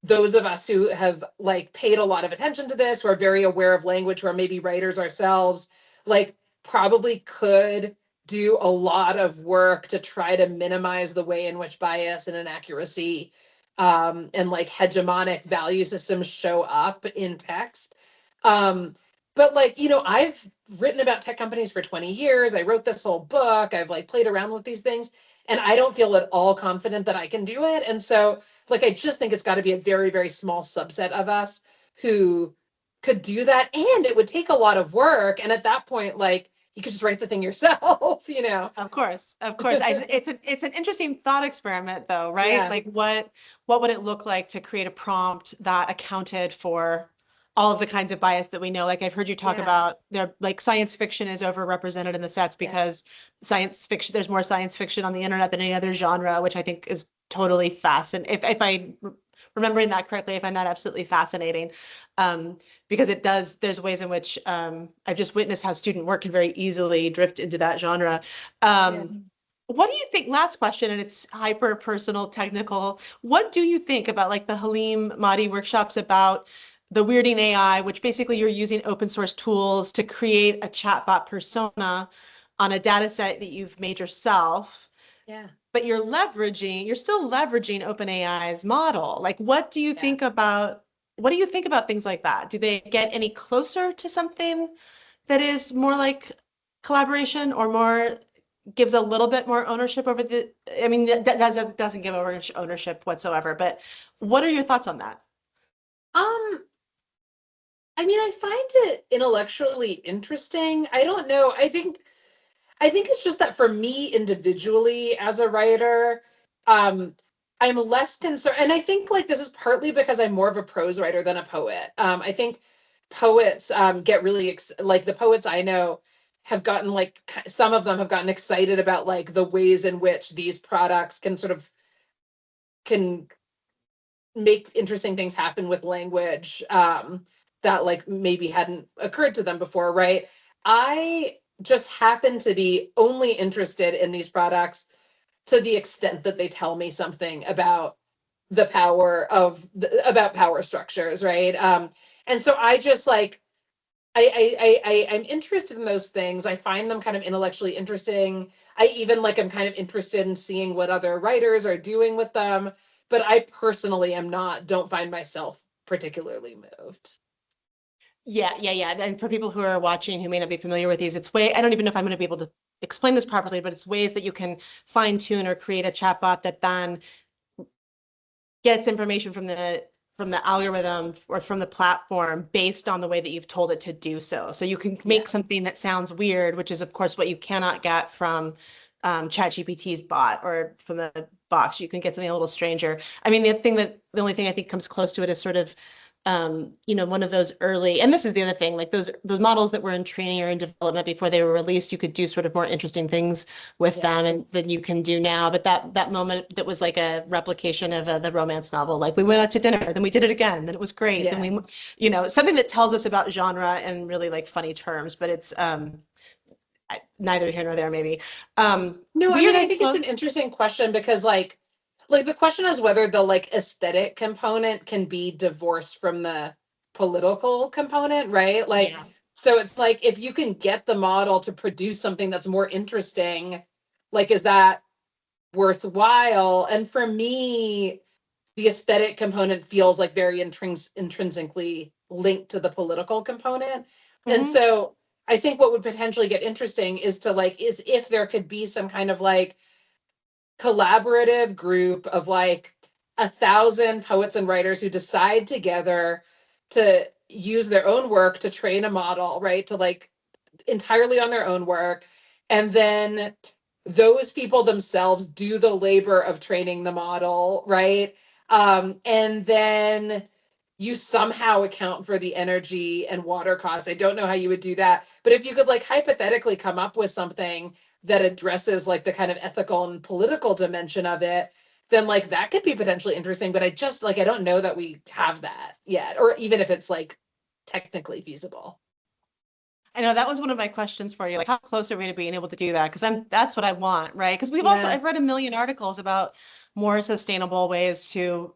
those of us who have like paid a lot of attention to this, who are very aware of language, who are maybe writers ourselves, like probably could do a lot of work to try to minimize the way in which bias and inaccuracy and like hegemonic value systems show up in text. But like, you know, I've written about tech companies for 20 years. I wrote this whole book. I've like played around with these things, and I don't feel at all confident that I can do it. And so like, I just think it's got to be a very, very small subset of us who could do that. And it would take a lot of work. And at that point, like, you could just write the thing yourself, you know? Of course, of course. It's an interesting thought experiment though, right? Yeah. Like what would it look like to create a prompt that accounted for all of the kinds of bias that we know? Like I've heard you talk Yeah. about there, like science fiction is overrepresented in the sets Yeah. because science fiction, there's more science fiction on the internet than any other genre, which I think is totally fascinating. If I remembering that correctly, I find that absolutely fascinating. Because it does, there's ways in which I've just witnessed how student work can very easily drift into that genre. Yeah. What do you think, last question, and it's hyper personal, technical. What do you think about like the Halim Mahdi workshops about the weirding AI, which basically you're using open source tools to create a chatbot persona on a data set that you've made yourself, Yeah. but you're still leveraging OpenAI's model. Like, Yeah. what do you think about things like that? Do they get any closer to something that is more like collaboration or more gives a little bit more ownership over the, I mean, that doesn't give ownership whatsoever, but what are your thoughts on that? Um, I mean, I find it intellectually interesting. I don't know. I think it's just that for me individually as a writer, um, I'm less concerned, and I think like this is partly because I'm more of a prose writer than a poet. I think poets get really like the poets I know have gotten like some of them have gotten excited about like the ways in which these products can sort of can make interesting things happen with language that like maybe hadn't occurred to them before, right? I just happen to be only interested in these products to the extent that they tell me something about the power of about power structures, right? And so I just like I'm interested in those things. I find them kind of intellectually interesting. I even like I'm kind of interested in seeing what other writers are doing with them. But I personally am not, don't find myself particularly moved. Yeah. And for people who are watching who may not be familiar with these, I don't even know if I'm going to be able to explain this properly, but it's ways that you can fine tune or create a chatbot that then gets information from the algorithm or from the platform based on the way that you've told it to do so. So you can make Yeah. something that sounds weird, which is of course what you cannot get from ChatGPT's bot or from the box. You can get something a little stranger. I mean, the only thing I think comes close to it is sort of one of those early, and this is the other thing, like those models that were in training or in development before they were released, you could do sort of more interesting things with Yeah. them and than you can do now. But that moment that was like a replication of the romance novel, like we went out to dinner, then we did it again, then it was great, then Yeah. something that tells us about genre in really like funny terms, but it's neither here nor there maybe. No, I We are mean, I getting think it's close. an interesting question because like the question is whether the like aesthetic component can be divorced from the political component, right? Like, Yeah. so it's like if you can get the model to produce something that's more interesting, like, is that worthwhile? And for me, the aesthetic component feels like very intrinsically linked to the political component. And Mhm. so I think what would potentially get interesting is to like, is if there could be some kind of like collaborative group of like 1,000 poets and writers who decide together to use their own work to train a model, right? To like entirely on their own work. And then those people themselves do the labor of training the model, right? And then you somehow account for the energy and water costs. I don't know how you would do that, but if you could like hypothetically come up with something that addresses like the kind of ethical and political dimension of it, then like that could be potentially interesting. But I just like I don't know that we have that yet, or even if it's like technically feasible. I know that was one of my questions for you. Like, how close are we to being able to do that? Because that's what I want, right? Because Yeah. I've read a million articles about more sustainable ways to,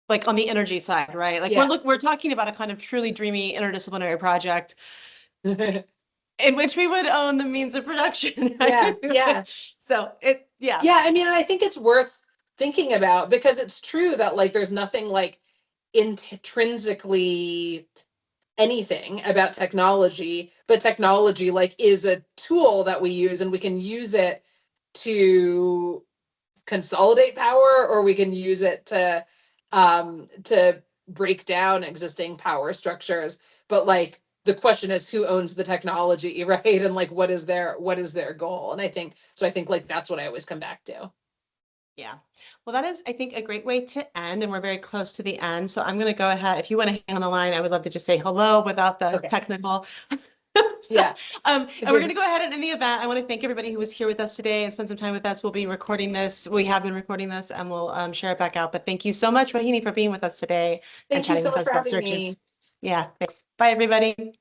like on the energy side, right? Like Yeah. we're talking about a kind of truly dreamy interdisciplinary project in which we would own the means of production, Yeah. right? Yeah. So yeah. Yeah, I mean, I think it's worth thinking about, because it's true that like there's nothing like intrinsically anything about technology, but technology like is a tool that we use, and we can use it to consolidate power, or we can use it to break down existing power structures. But like the question is, who owns the technology, right? And like what is their goal? And I think like that's what I always come back to. Yeah. Well, that is, I think, a great way to end, and we're very close to the end. So I'm going to go ahead. If you want to hang on the line, I would love to just say hello without the Okay. technical. So, Yeah. and we're going to go ahead and end the event. I want to thank everybody who was here with us today and spend some time with us. We'll be recording this. We have been recording this, and we'll share it back out. But thank you so much, Vauhini, for being with us today and Thank you chatting so with much us for about having searches. me. Yeah, thanks. Bye, everybody.